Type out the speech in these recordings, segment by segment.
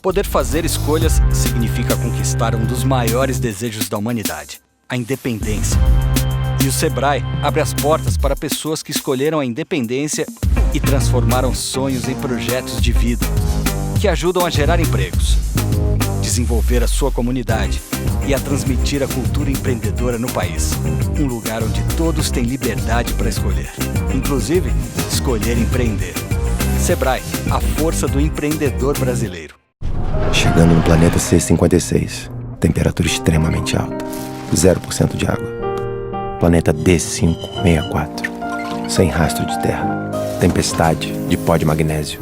Poder fazer escolhas significa conquistar um dos maiores desejos da humanidade, a independência. E o Sebrae abre as portas para pessoas que escolheram a independência e transformaram sonhos em projetos de vida, que ajudam a gerar empregos, desenvolver a sua comunidade e a transmitir a cultura empreendedora no país. Um lugar onde todos têm liberdade para escolher, inclusive escolher empreender. Sebrae, a força do empreendedor brasileiro. Chegando no planeta C56, temperatura extremamente alta, 0% de água. Planeta D564, sem rastro de terra, tempestade de pó de magnésio.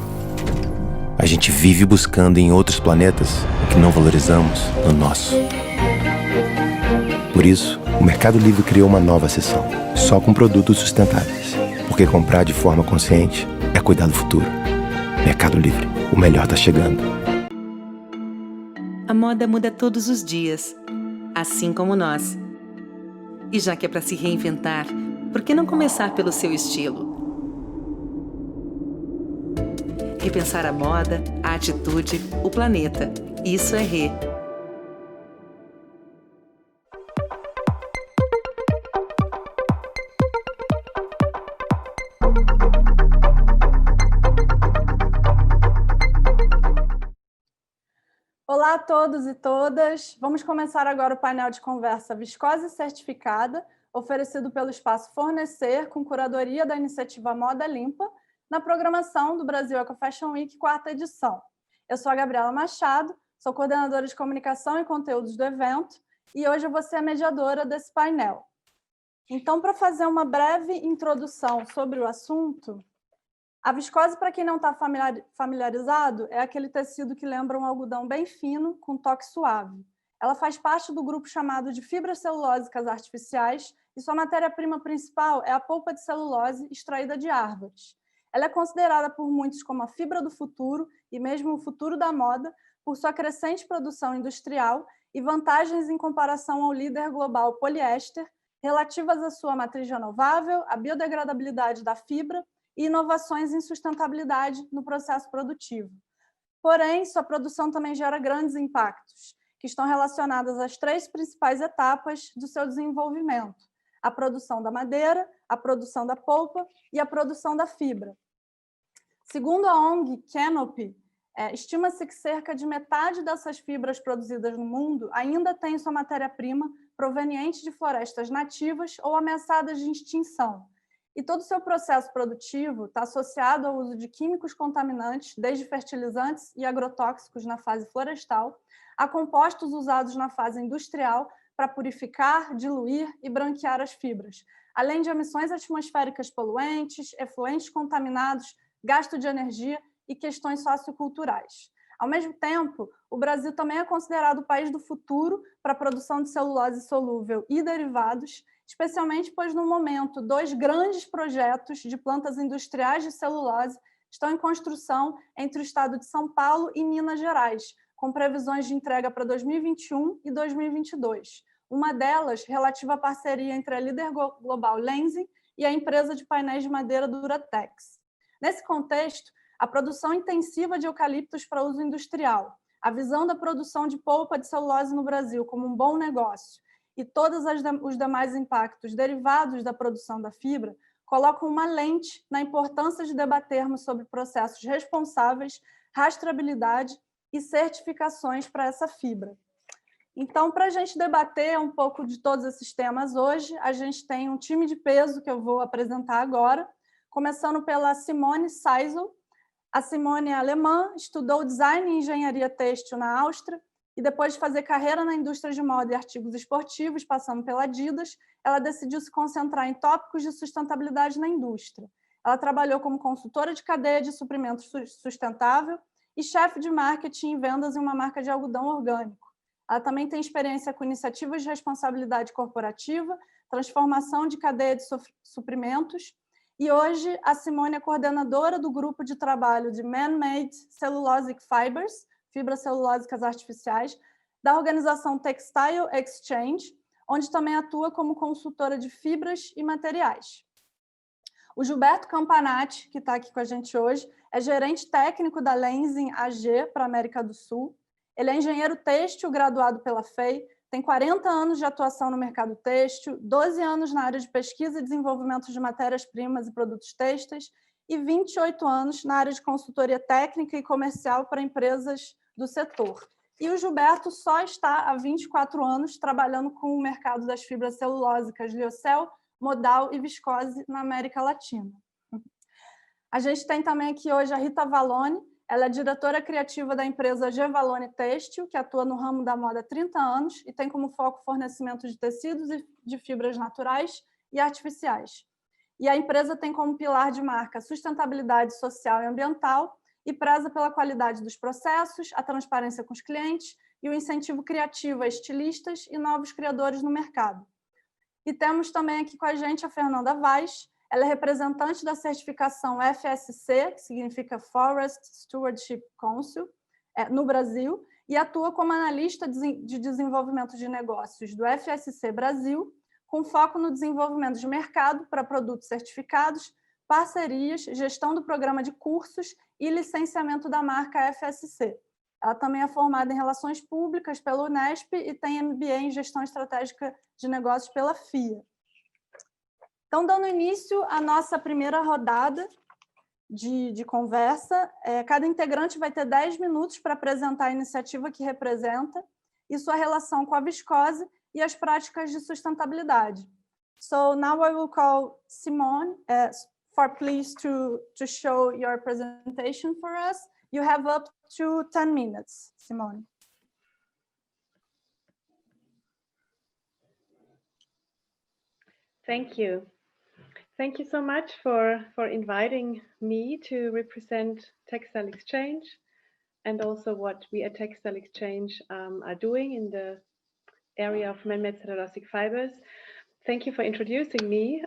A gente vive buscando em outros planetas o que não valorizamos no nosso. Por isso, o Mercado Livre criou uma nova seção, só com produtos sustentáveis. Porque comprar de forma consciente é cuidar do futuro. Mercado Livre, o melhor tá chegando. A moda muda todos os dias, assim como nós. E já que é para se reinventar, por que não começar pelo seu estilo? Repensar a moda, a atitude, o planeta. Isso é Rê. Olá a todos e todas. Vamos começar agora o painel de conversa Viscose Certificada, oferecido pelo Espaço Fornecer, com curadoria da iniciativa Moda Limpa, na programação do Brasil Eco Fashion Week, 4ª edição. Eu sou a Gabriela Machado, sou coordenadora de comunicação e conteúdos do evento, e hoje eu vou ser a mediadora desse painel. Então, para fazer uma breve introdução sobre o assunto, a viscose, para quem não está familiarizado, é aquele tecido que lembra um algodão bem fino, com toque suave. Ela faz parte do grupo chamado de fibras celulósicas artificiais e sua matéria-prima principal é a polpa de celulose extraída de árvores. Ela é considerada por muitos como a fibra do futuro e mesmo o futuro da moda, por sua crescente produção industrial e vantagens em comparação ao líder global poliéster, relativas à sua matriz renovável, à biodegradabilidade da fibra e inovações em sustentabilidade no processo produtivo. Porém, sua produção também gera grandes impactos, que estão relacionados às 3 principais etapas do seu desenvolvimento: a produção da madeira, a produção da polpa e a produção da fibra. Segundo a ONG Canopy, estima-se que cerca de metade dessas fibras produzidas no mundo ainda tem sua matéria-prima proveniente de florestas nativas ou ameaçadas de extinção. E todo o seu processo produtivo está associado ao uso de químicos contaminantes, desde fertilizantes e agrotóxicos na fase florestal, a compostos usados na fase industrial para purificar, diluir e branquear as fibras, além de emissões atmosféricas poluentes, efluentes contaminados, gasto de energia e questões socioculturais. Ao mesmo tempo, o Brasil também é considerado o país do futuro para a produção de celulose solúvel e derivados, especialmente pois, no momento, 2 grandes projetos de plantas industriais de celulose estão em construção entre o estado de São Paulo e Minas Gerais, com previsões de entrega para 2021 e 2022. Uma delas relativa à parceria entre a líder global Lenzing e a empresa de painéis de madeira Duratex. Nesse contexto, a produção intensiva de eucaliptos para uso industrial, a visão da produção de polpa de celulose no Brasil como um bom negócio e todos os demais impactos derivados da produção da fibra colocam uma lente na importância de debatermos sobre processos responsáveis, rastreabilidade e certificações para essa fibra. Então, para a gente debater um pouco de todos esses temas hoje, a gente tem um time de peso que eu vou apresentar agora, começando pela Simone Seisel. A Simone é alemã, estudou design e engenharia têxtil na Áustria e depois de fazer carreira na indústria de moda e artigos esportivos, passando pela Adidas, ela decidiu se concentrar em tópicos de sustentabilidade na indústria. Ela trabalhou como consultora de cadeia de suprimentos sustentável e chefe de marketing e vendas em uma marca de algodão orgânico. Ela também tem experiência com iniciativas de responsabilidade corporativa, transformação de cadeia de suprimentos. E hoje a Simone é coordenadora do grupo de trabalho de Man-Made Cellulosic Fibers, fibras celulósicas artificiais, da organização Textile Exchange, onde também atua como consultora de fibras e materiais. O Gilberto Campanati, que está aqui com a gente hoje, é gerente técnico da Lenzing AG para a América do Sul. Ele é engenheiro têxtil graduado pela FEI, tem 40 anos de atuação no mercado têxtil, 12 anos na área de pesquisa e desenvolvimento de matérias-primas e produtos têxteis e 28 anos na área de consultoria técnica e comercial para empresas do setor. E o Gilberto só está há 24 anos trabalhando com o mercado das fibras celulósicas Lyocell, modal e viscose na América Latina. A gente tem também aqui hoje a Rita Vallone, ela é diretora criativa da empresa G Vallone Têxtil, que atua no ramo da moda há 30 anos e tem como foco o fornecimento de tecidos e de fibras naturais e artificiais. E a empresa tem como pilar de marca sustentabilidade social e ambiental e preza pela qualidade dos processos, a transparência com os clientes e o incentivo criativo a estilistas e novos criadores no mercado. E temos também aqui com a gente a Fernanda Vaz, ela é representante da certificação FSC, que significa Forest Stewardship Council, no Brasil, e atua como analista de desenvolvimento de negócios do FSC Brasil, com foco no desenvolvimento de mercado para produtos certificados, parcerias, gestão do programa de cursos e licenciamento da marca FSC. Ela também é formada em Relações Públicas pela Unesp e tem MBA em Gestão Estratégica de Negócios pela FIA. Então, dando início à nossa primeira rodada de conversa, cada integrante vai ter 10 minutos para apresentar a iniciativa que representa e sua relação com a viscose e as práticas de sustentabilidade. So now I will call Simone for please to show your presentation for us. You have up to 10 minutes, Simone. Thank you. Thank you so much for inviting me to represent Textile Exchange and also what we at Textile Exchange are doing in the area of man-made cellulosic fibers. Thank you for introducing me.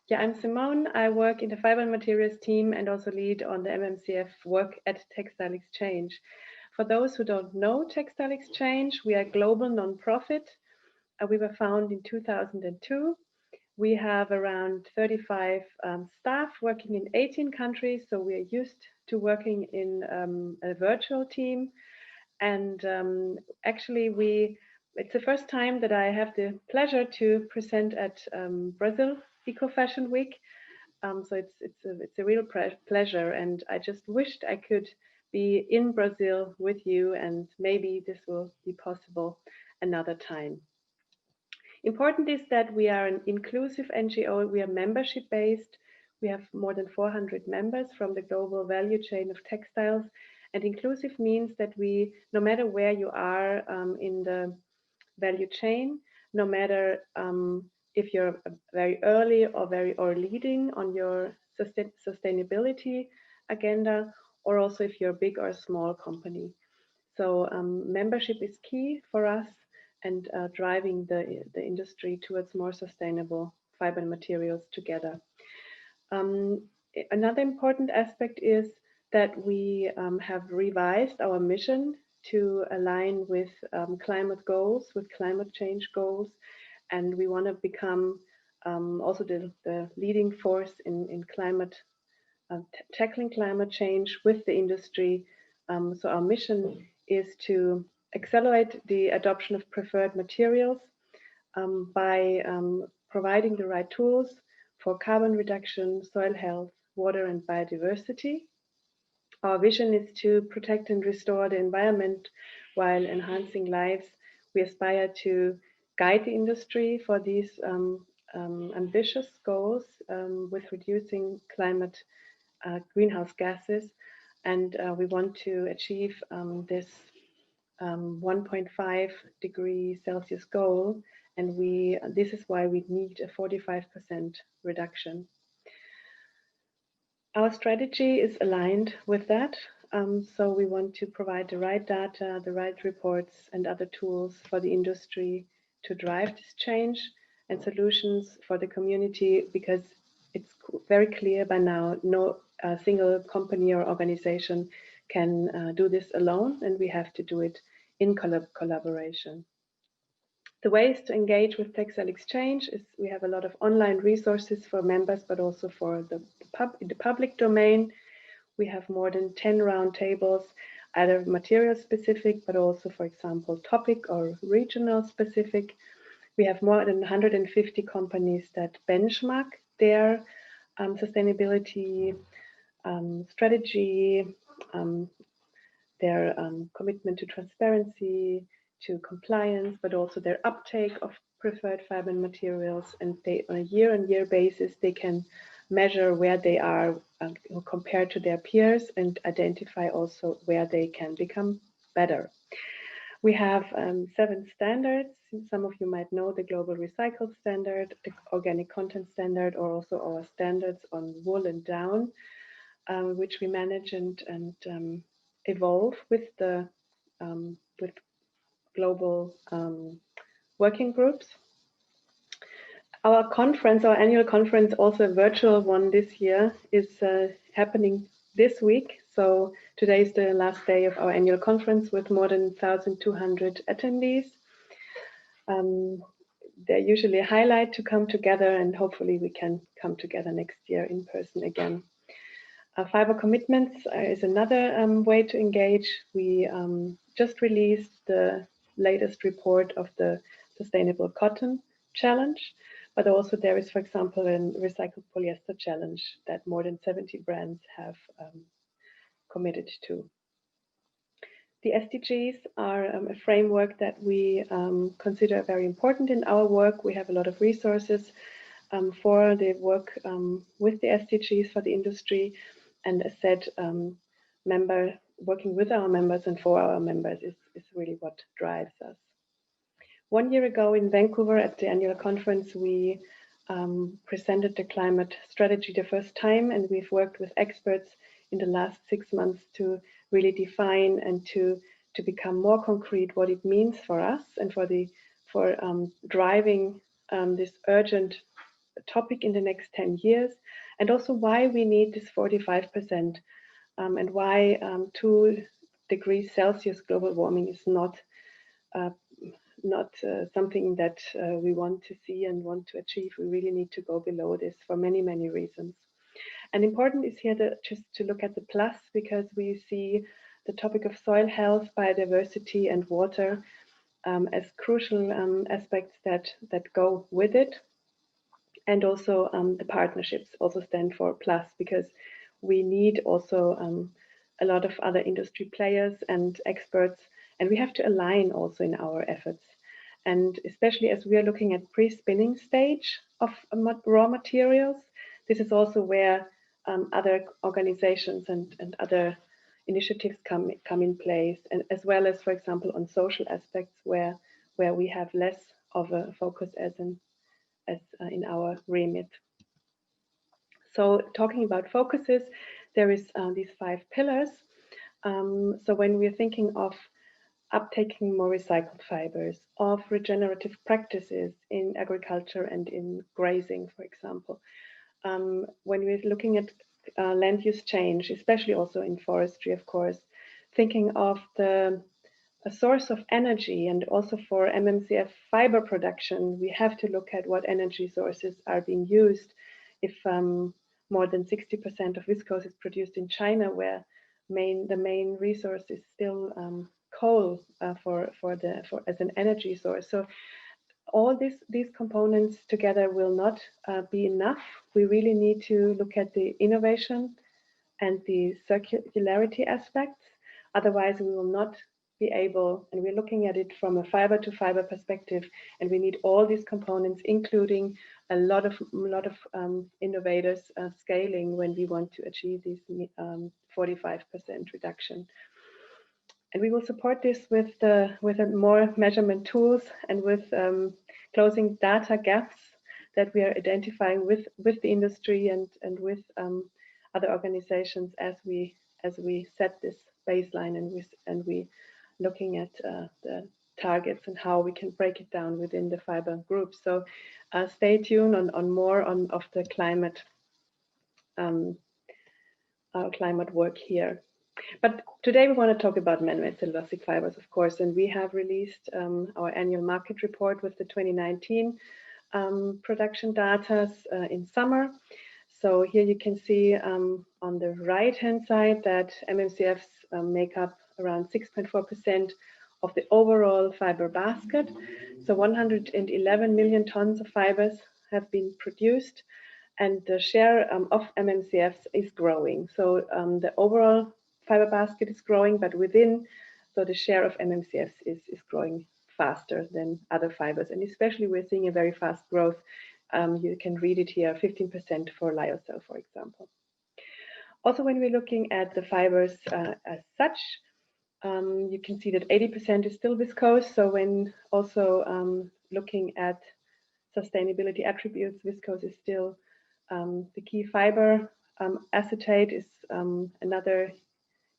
Yeah, I'm Simone. I work in the fiber and materials team and also lead on the MMCF work at Textile Exchange. For those who don't know Textile Exchange, we are a global non-profit. We were founded in 2002. We have around 35 staff working in 18 countries, so we are used to working in a virtual team. And actually, it's the first time that I have the pleasure to present at Brazil Eco Fashion Week. So it's a real pleasure, and I just wished I could be in Brazil with you, and maybe this will be possible another time. Important is that we are an inclusive NGO. We are membership based. We have more than 400 members from the global value chain of textiles. And inclusive means that we, no matter where you are in the value chain, no matter if you're very early or leading on your sustainability agenda, or also if you're a big or a small company. So membership is key for us and driving the industry towards more sustainable fiber and materials together. Another important aspect is that we have revised our mission to align with climate goals, with climate change goals, and we want to become also the leading force in climate, tackling climate change with the industry. So our mission is to accelerate the adoption of preferred materials by providing the right tools for carbon reduction, soil health, water and biodiversity. Our vision is to protect and restore the environment while enhancing lives. We aspire to guide the industry for these ambitious goals with reducing climate greenhouse gases, and we want to achieve this 1.5 degree Celsius goal, and this is why we need a 45% reduction. Our strategy is aligned with that, so we want to provide the right data, the right reports and other tools for the industry to drive this change and solutions for the community, because it's very clear by now no single company or organization can do this alone, and we have to do it in collaboration. The ways to engage with Textile Exchange is we have a lot of online resources for members, but also for the public domain. We have more than 10 roundtables, either material specific, but also, for example, topic or regional specific. We have more than 150 companies that benchmark their sustainability strategy, their commitment to transparency, to compliance, but also their uptake of preferred fiber materials. And they, on a year-on-year basis, they can measure where they are compared to their peers and identify also where they can become better. We have 7 standards. Some of you might know the Global Recycled Standard, the Organic Content Standard, or also our standards on wool and down, which we manage and evolve with the with global working groups. Our conference, our annual conference, also a virtual one this year, is happening this week. So today is the last day of our annual conference with more than 1,200 attendees. They're usually a highlight to come together, and hopefully we can come together next year in person again. Fiber commitments is another way to engage. We just released the latest report of the Sustainable Cotton Challenge, but also there is, for example, a recycled polyester challenge that more than 70 brands have committed to. The SDGs are a framework that we consider very important in our work. We have a lot of resources for the work with the SDGs for the industry. And as said, working with our members and for our members is really what drives us. 1 year ago in Vancouver at the annual conference, we presented the climate strategy the first time, and we've worked with experts in the last 6 months to really define and to become more concrete what it means for us and for driving this urgent topic in the next 10 years, and also why we need this 45% and why 2 degrees Celsius global warming is not something that we want to see and want to achieve. We really need to go below this for many, many reasons. And important is here just to look at the plus, because we see the topic of soil health, biodiversity, and water as crucial aspects that go with it. And also the partnerships also stand for plus, because we need also a lot of other industry players and experts, and we have to align also in our efforts. And especially as we are looking at pre-spinning stage of raw materials, this is also where other organizations and other initiatives come in place, and as well as, for example, on social aspects where we have less of a focus as in our remit. So talking about focuses, there is these 5 pillars. So when we're thinking of uptaking more recycled fibers, of regenerative practices in agriculture and in grazing, for example, when we're looking at land use change, especially also in forestry, of course, thinking of a source of energy, and also for MMCF fiber production, we have to look at what energy sources are being used. If more than 60% of viscose is produced in China, where the main resource is still coal as an energy source. So all these components together will not be enough. We really need to look at the innovation and the circularity aspects. Otherwise, we will not be able, and we're looking at it from a fiber to fiber perspective, and we need all these components, including a lot of innovators scaling when we want to achieve this 45% reduction. And we will support this with more measurement tools and with closing data gaps that we are identifying with the industry and with other organizations as we set this baseline and we looking at the targets and how we can break it down within the fiber group. So stay tuned on more of the climate work here. But today we want to talk about man-made cellulosic fibers, of course, and we have released our annual market report with the 2019 production data in summer. So here you can see on the right-hand side that MMCFs make up around 6.4% of the overall fiber basket. So 111 million tons of fibers have been produced, and the share of MMCFs is growing. So the overall fiber basket is growing, but within, so the share of MMCFs is growing faster than other fibers. And especially we're seeing a very fast growth. You can read it here, 15% for lyocell, for example. Also, when we're looking at the fibers as such, you can see that 80% is still viscose. So when also looking at sustainability attributes, viscose is still the key fiber. Acetate is another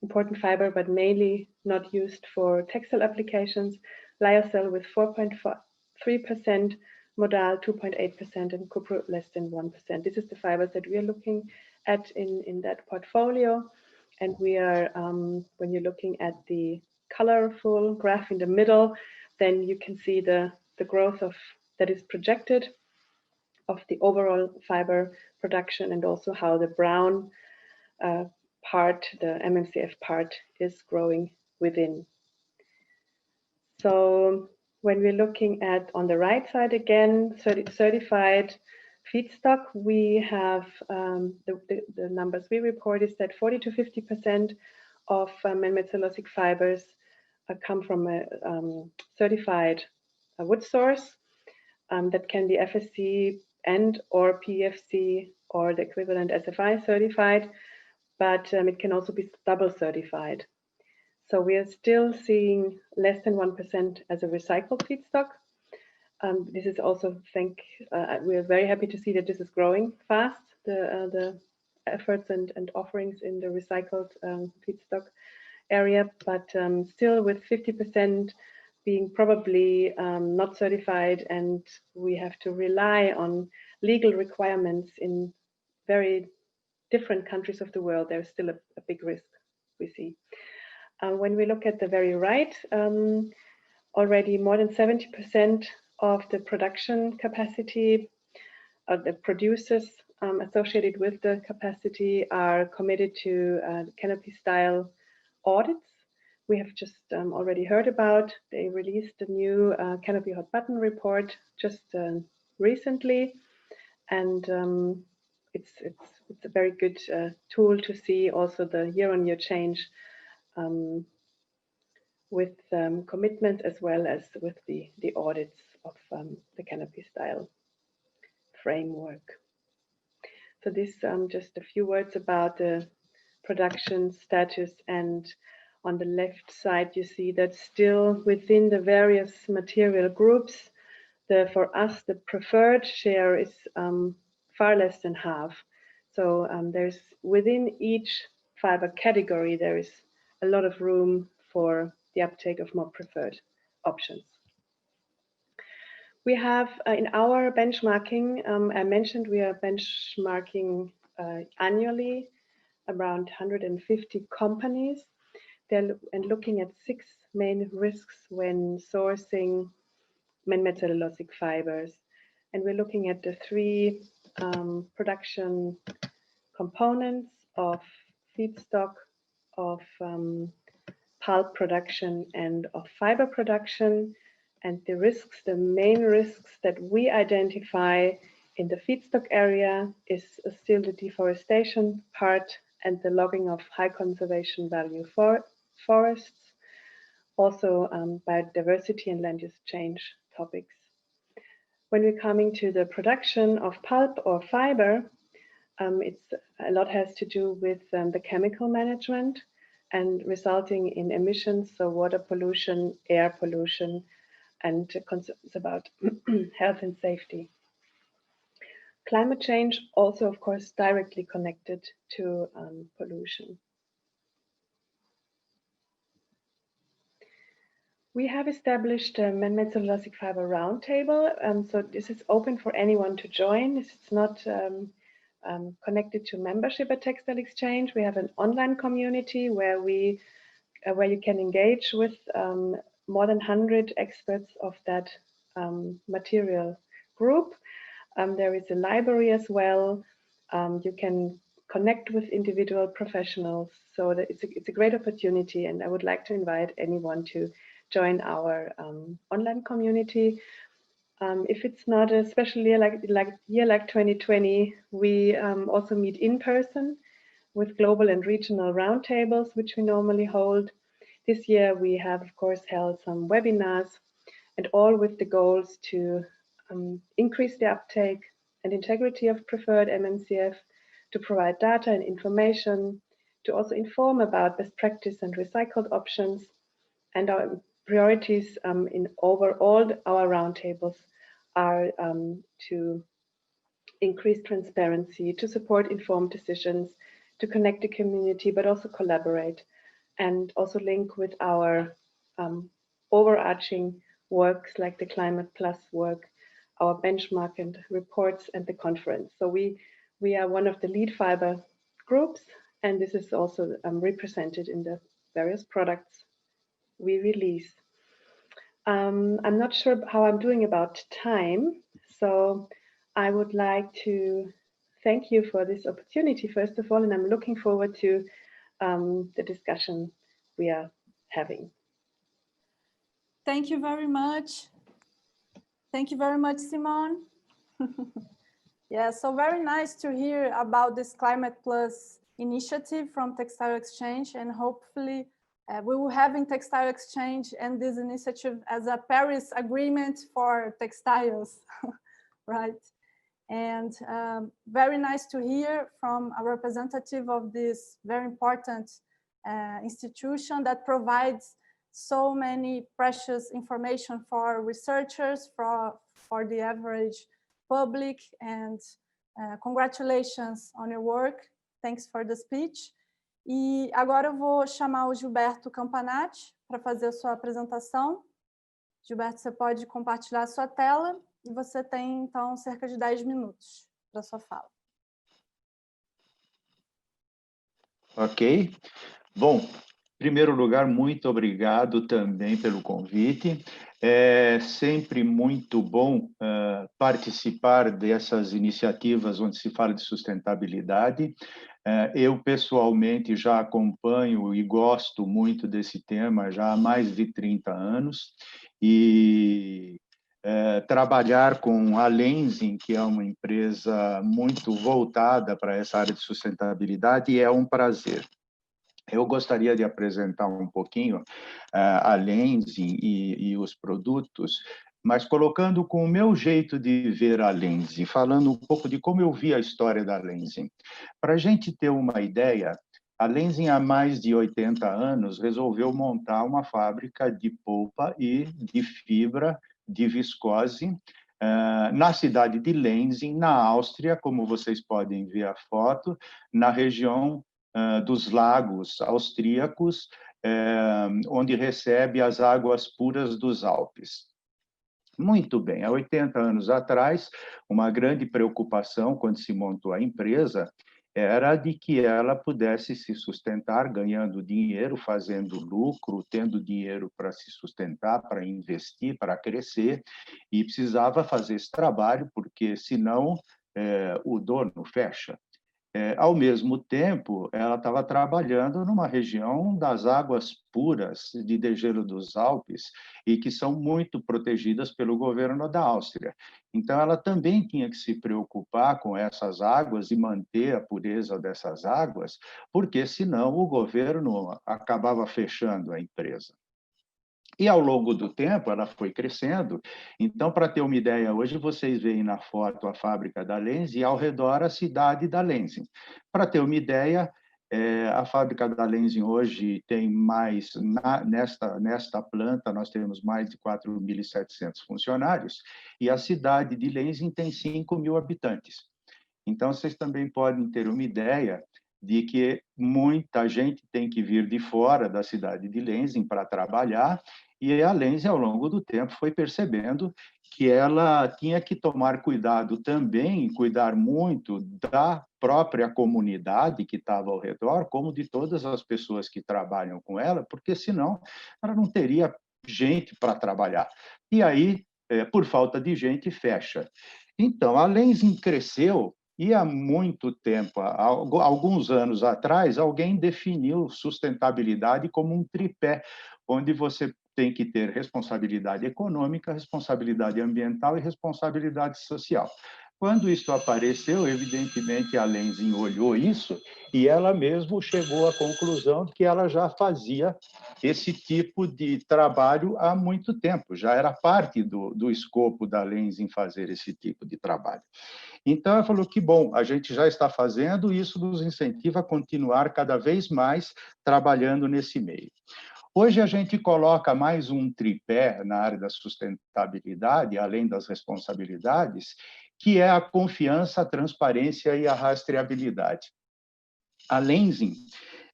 important fiber, but mainly not used for textile applications. Lyocell with 4.3%, modal 2.8%, and cupro less than 1%. This is the fibers that we are looking at in that portfolio. And we are, when you're looking at the colorful graph in the middle, then you can see the growth of that is projected of the overall fiber production, and also how the brown part, the MMCF part, is growing within. So when we're looking at on the right side again, certified feedstock, we have the numbers we report is that 40 to 50% of man-made cellulosic fibers come from a certified wood source that can be FSC and or PEFC or the equivalent SFI certified, but it can also be double certified. So we are still seeing less than 1% as a recycled feedstock. This is also, we are very happy to see that this is growing fast, the efforts and offerings in the recycled feedstock area, but still with 50% being probably not certified, and we have to rely on legal requirements in very different countries of the world. There's still a big risk we see. When we look at the very right, already more than 70% of the production capacity of the producers associated with the capacity are committed to canopy style audits. We have just already heard about, they released a new Canopy Hot Button report just recently, and it's a very good tool to see also the year-on-year change with commitment, as well as with the audits of the canopy style framework. So this just a few words about the production status, and on the left side you see that still within the various material groups, for us the preferred share is far less than half. So there's within each fiber category there is a lot of room for the uptake of more preferred options. We have in our benchmarking, I mentioned we are benchmarking annually around 150 companies. And looking at 6 main risks when sourcing man-made cellulosic fibers. And we're looking at the 3 production components of feedstock, of pulp production, and of fiber production. And the risks, the main risks that we identify in the feedstock area is still the deforestation part and the logging of high conservation value forests, also biodiversity and land use change topics. When we're coming to the production of pulp or fiber, it's a lot has to do with the chemical management and resulting in emissions, so water pollution, air pollution, and concerns about health and safety. Climate change also, of course, directly connected to pollution. We have established a man-made cellulosic fiber roundtable, so this is open for anyone to join. It's not connected to membership at Textile Exchange. We have an online community where where you can engage with more than 100 experts of that material group. There is a library as well. You can connect with individual professionals. So that it's a great opportunity, and I would like to invite anyone to join our online community. If it's not a special year like 2020, we also meet in person with global and regional roundtables, which we normally hold. This year we have, of course, held some webinars, and all with the goals to increase the uptake and integrity of preferred MNCF, to provide data and information, to also inform about best practice and recycled options, and our priorities in overall our roundtables are to increase transparency, to support informed decisions, to connect the community, but also collaborate, and also link with our overarching works like the Climate Plus work, our benchmark and reports, and the conference. So we are one of the lead fiber groups, and this is also represented in the various products we release. I'm not sure how I'm doing about time, so I would like to thank you for this opportunity, first of all, and I'm looking forward to the discussion we are having. Thank you very much. Thank you very much, Simone. Yeah, so very nice to hear about this Climate Plus initiative from Textile Exchange, and hopefully we will have in Textile Exchange and this initiative as a Paris Agreement for textiles, right? And very nice to hear from a representative of this very important institution that provides so many precious information for researchers, for the average public, and congratulations on your work. Thanks for the speech. E agora eu vou chamar o Gilberto Campanati para fazer a sua apresentação. Gilberto, você pode compartilhar a sua tela e você tem, então, cerca de 10 minutos para a sua fala. Ok. Bom, em primeiro lugar, muito obrigado também pelo convite. É sempre muito bom participar dessas iniciativas onde se fala de sustentabilidade. Eu, pessoalmente, já acompanho e gosto muito desse tema já há mais de 30 anos. E trabalhar com a Lenzing, que é uma empresa muito voltada para essa área de sustentabilidade, é um prazer. Eu gostaria de apresentar um pouquinho a Lenzing e os produtos, mas colocando com o meu jeito de ver a Lenzing, falando um pouco de como eu vi a história da Lenzing. Para a gente ter uma ideia, a Lenzing, há mais de 80 anos, resolveu montar uma fábrica de polpa e de fibra de viscose na cidade de Lenzing, na Áustria, como vocês podem ver a foto, na região dos lagos austríacos, onde recebe as águas puras dos Alpes. Muito bem, há 80 anos atrás, uma grande preocupação quando se montou a empresa era de que ela pudesse se sustentar ganhando dinheiro, fazendo lucro, tendo dinheiro para se sustentar, para investir, para crescer, e precisava fazer esse trabalho, porque senão o dono fecha. Ao mesmo tempo, ela estava trabalhando numa região das águas puras de degelo dos Alpes e que são muito protegidas pelo governo da Áustria. Então, ela também tinha que se preocupar com essas águas e manter a pureza dessas águas, porque senão o governo acabava fechando a empresa. E, ao longo do tempo, ela foi crescendo. Então, para ter uma ideia, hoje vocês veem na foto a fábrica da Lenzing e, ao redor, a cidade da Lenzing. Para ter uma ideia, a fábrica da Lenzing hoje tem mais, nesta planta, nós temos mais de 4.700 funcionários, e a cidade de Lenzing tem 5.000 habitantes. Então, vocês também podem ter uma ideia de que muita gente tem que vir de fora da cidade de Lenzing para trabalhar, E a Lenzing, ao longo do tempo, foi percebendo que ela tinha que tomar cuidado também, cuidar muito da própria comunidade que estava ao redor, como de todas as pessoas que trabalham com ela, porque senão ela não teria gente para trabalhar. E aí, por falta de gente, fecha. Então, a Lenzing cresceu e há muito tempo, há alguns anos atrás, alguém definiu sustentabilidade como um tripé, onde você tem que ter responsabilidade econômica, responsabilidade ambiental e responsabilidade social. Quando isso apareceu, evidentemente a Lenzing olhou isso e ela mesma chegou à conclusão de que ela já fazia esse tipo de trabalho há muito tempo, já era parte do escopo da Lenzing fazer esse tipo de trabalho. Então, ela falou que, bom, a gente já está fazendo e isso nos incentiva a continuar cada vez mais trabalhando nesse meio. Hoje a gente coloca mais um tripé na área da sustentabilidade, além das responsabilidades, que é a confiança, a transparência e a rastreabilidade. A Lenzing,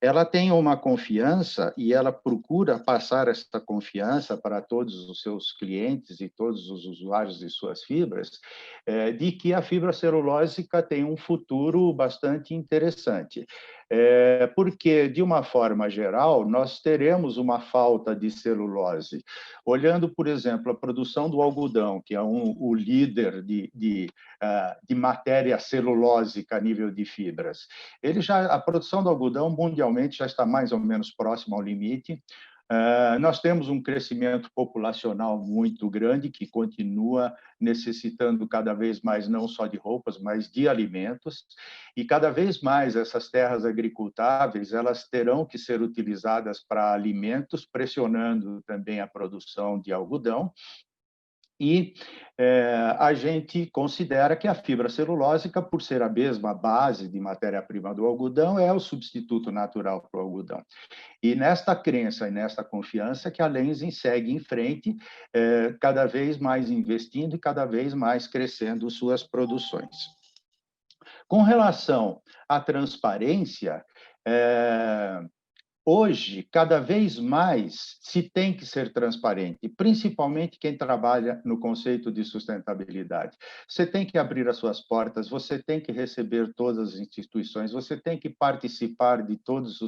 ela tem uma confiança e ela procura passar essa confiança para todos os seus clientes e todos os usuários de suas fibras, de que a fibra celulósica tem um futuro bastante interessante. Porque, de uma forma geral, nós teremos uma falta de celulose. Olhando, por exemplo, a produção do algodão, que é o líder de matéria celulósica a nível de fibras, a produção do algodão mundialmente já está mais ou menos próxima ao limite. Nós temos um crescimento populacional muito grande que continua necessitando cada vez mais não só de roupas, mas de alimentos, e cada vez mais essas terras agricultáveis elas terão que ser utilizadas para alimentos, pressionando também a produção de algodão. E a gente considera que a fibra celulósica, por ser a mesma base de matéria-prima do algodão, é o substituto natural para o algodão. E nesta crença e nesta confiança que a Lenzing segue em frente, cada vez mais investindo e cada vez mais crescendo suas produções. Com relação à transparência, hoje, cada vez mais se tem que ser transparente, principalmente quem trabalha no conceito de sustentabilidade. Você tem que abrir as suas portas, você tem que receber todas as instituições, você tem que participar de todas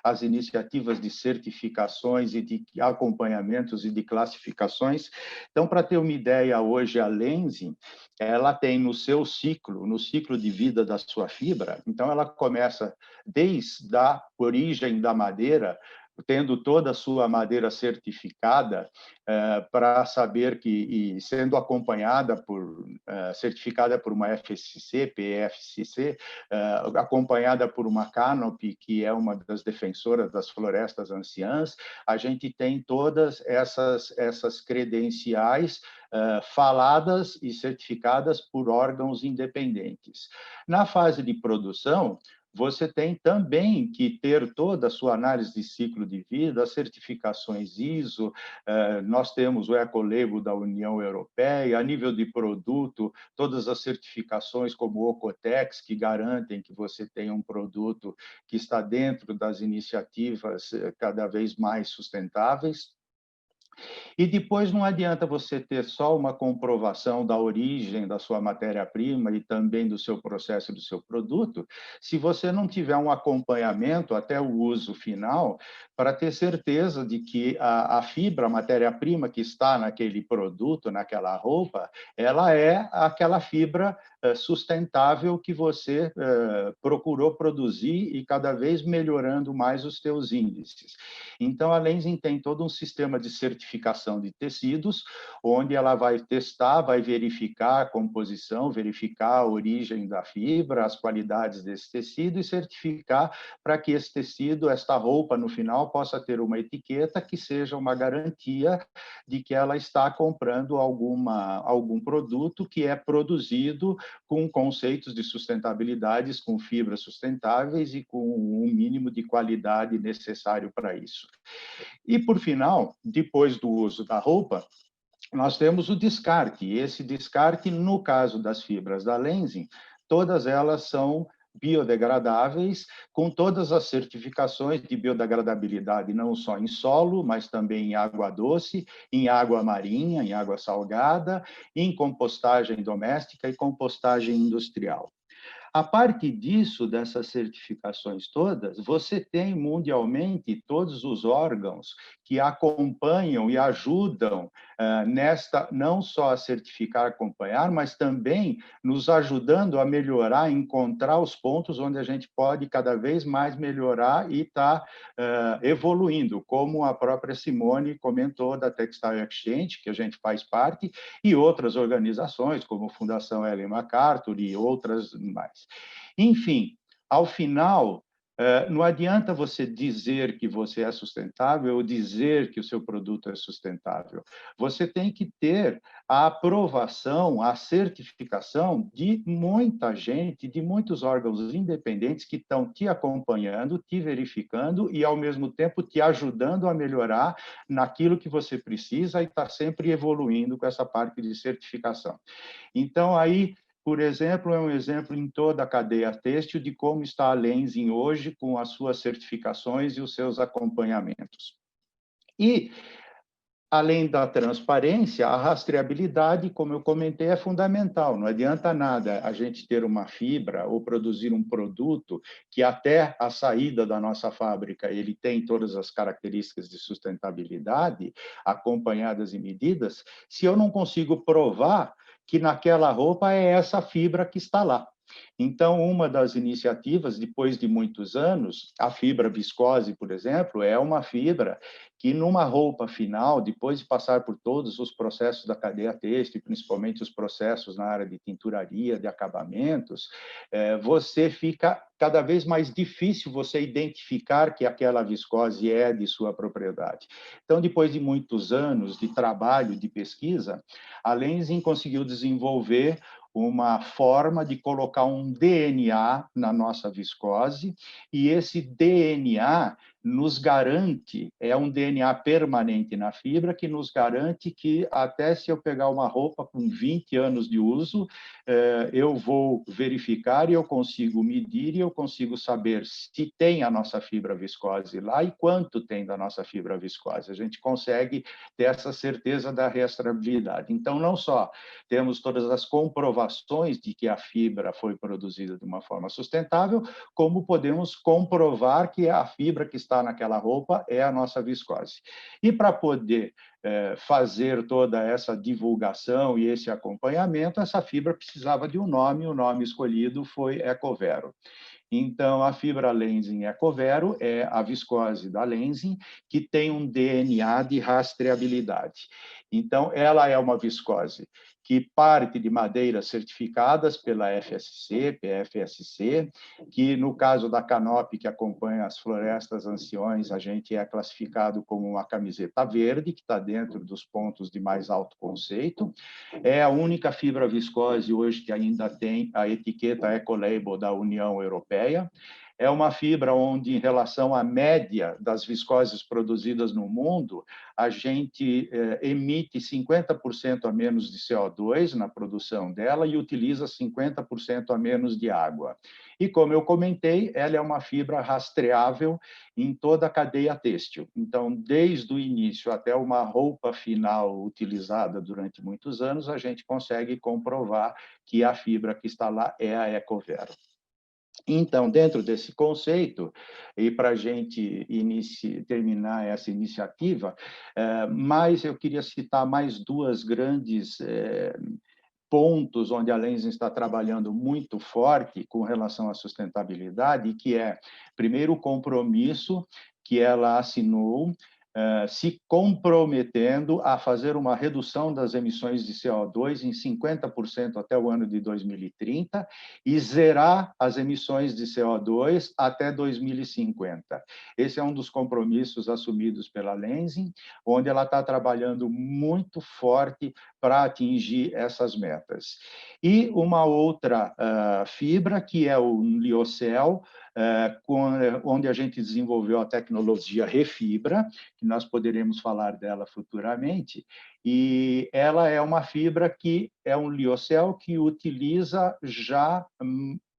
as iniciativas de certificações e de acompanhamentos e de classificações. Então, para ter uma ideia, hoje a Lenzing, ela tem no ciclo de vida da sua fibra, então ela começa desde a origem da madeira, tendo toda a sua madeira certificada, para saber que, e sendo acompanhada certificada por uma FSC, PEFCC, acompanhada por uma Canopy, que é uma das defensoras das florestas anciãs, a gente tem todas essas credenciais faladas e certificadas por órgãos independentes. Na fase de produção, você tem também que ter toda a sua análise de ciclo de vida, as certificações ISO, nós temos o Ecolabel da União Europeia, a nível de produto, todas as certificações como o Ocotex, que garantem que você tem um produto que está dentro das iniciativas cada vez mais sustentáveis. E depois não adianta você ter só uma comprovação da origem da sua matéria-prima e também do seu processo do seu produto, se você não tiver um acompanhamento até o uso final, para ter certeza de que a fibra, a matéria-prima que está naquele produto, naquela roupa, ela é aquela fibra sustentável que você procurou produzir e cada vez melhorando mais os seus índices. Então, a Lenzing tem todo um sistema de certificação de tecidos, onde ela vai testar, vai verificar a composição, verificar a origem da fibra, as qualidades desse tecido e certificar para que esse tecido, esta roupa, no final, possa ter uma etiqueta que seja uma garantia de que ela está comprando algum produto que é produzido com conceitos de sustentabilidade, com fibras sustentáveis e com um mínimo de qualidade necessário para isso. E, por final, depois do uso da roupa, nós temos o descarte. E esse descarte, no caso das fibras da Lenzing, todas elas são biodegradáveis, com todas as certificações de biodegradabilidade, não só em solo, mas também em água doce, em água marinha, em água salgada, em compostagem doméstica e compostagem industrial. A parte disso, dessas certificações todas, você tem mundialmente todos os órgãos que acompanham e ajudam nesta, não só a certificar, acompanhar, mas também nos ajudando a melhorar, encontrar os pontos onde a gente pode cada vez mais melhorar e estar evoluindo, como a própria Simone comentou da Textile Exchange, que a gente faz parte, e outras organizações, como a Fundação Ellen MacArthur e outras mais. Enfim, ao final, não adianta você dizer que você é sustentável ou dizer que o seu produto é sustentável. Você tem que ter a aprovação, a certificação de muita gente, de muitos órgãos independentes que estão te acompanhando, te verificando e, ao mesmo tempo, te ajudando a melhorar naquilo que você precisa e está sempre evoluindo com essa parte de certificação. Então, aí, por exemplo, é um exemplo em toda a cadeia têxtil de como está a Lenzing hoje com as suas certificações e os seus acompanhamentos. E, além da transparência, a rastreabilidade, como eu comentei, é fundamental. Não adianta nada a gente ter uma fibra ou produzir um produto que até a saída da nossa fábrica ele tem todas as características de sustentabilidade acompanhadas e medidas, se eu não consigo provar que naquela roupa é essa fibra que está lá. Então, uma das iniciativas, depois de muitos anos, a fibra viscose, por exemplo, é uma fibra que numa roupa final, depois de passar por todos os processos da cadeia têxtil, principalmente os processos na área de tinturaria, de acabamentos, você fica cada vez mais difícil você identificar que aquela viscose é de sua propriedade. Então, depois de muitos anos de trabalho, de pesquisa, a Lenzing conseguiu desenvolver uma forma de colocar um DNA na nossa viscose, e esse DNA nos garante, é um DNA permanente na fibra, que nos garante que até se eu pegar uma roupa com 20 anos de uso, eu vou verificar e eu consigo medir e eu consigo saber se tem a nossa fibra viscose lá e quanto tem da nossa fibra viscose. A gente consegue ter essa certeza da rastreabilidade. Então, não só temos todas as comprovações de que a fibra foi produzida de uma forma sustentável, como podemos comprovar que a fibra que está naquela roupa é a nossa viscose. E para poder fazer toda essa divulgação e esse acompanhamento, essa fibra precisava de um nome, o nome escolhido foi Ecovero. Então, a fibra Lenzing Ecovero é a viscose da Lenzing, que tem um DNA de rastreabilidade. Então, ela é uma viscose que parte de madeiras certificadas pela FSC, PFSC, que no caso da Canop, que acompanha as florestas anciões, a gente é classificado como uma camiseta verde, que está dentro dos pontos de mais alto conceito. É a única fibra viscose hoje que ainda tem a etiqueta Ecolabel da União Europeia. É uma fibra onde, em relação à média das viscoses produzidas no mundo, a gente emite 50% a menos de CO2 na produção dela e utiliza 50% a menos de água. E, como eu comentei, ela é uma fibra rastreável em toda a cadeia têxtil. Então, desde o início até uma roupa final utilizada durante muitos anos, a gente consegue comprovar que a fibra que está lá é a Ecovero. Então, dentro desse conceito, e para a gente terminar essa iniciativa, mas eu queria citar mais duas grandes pontos onde a Lenzing está trabalhando muito forte com relação à sustentabilidade, que é, primeiro, o compromisso que ela assinou, se comprometendo a fazer uma redução das emissões de CO2 em 50% até o ano de 2030 e zerar as emissões de CO2 até 2050. Esse é um dos compromissos assumidos pela Lenzing, onde ela está trabalhando muito forte para atingir essas metas. E uma outra fibra, que é o Lyocell, onde a gente desenvolveu a tecnologia Refibra, que nós poderemos falar dela futuramente, e ela é uma fibra que é um Lyocell que utiliza já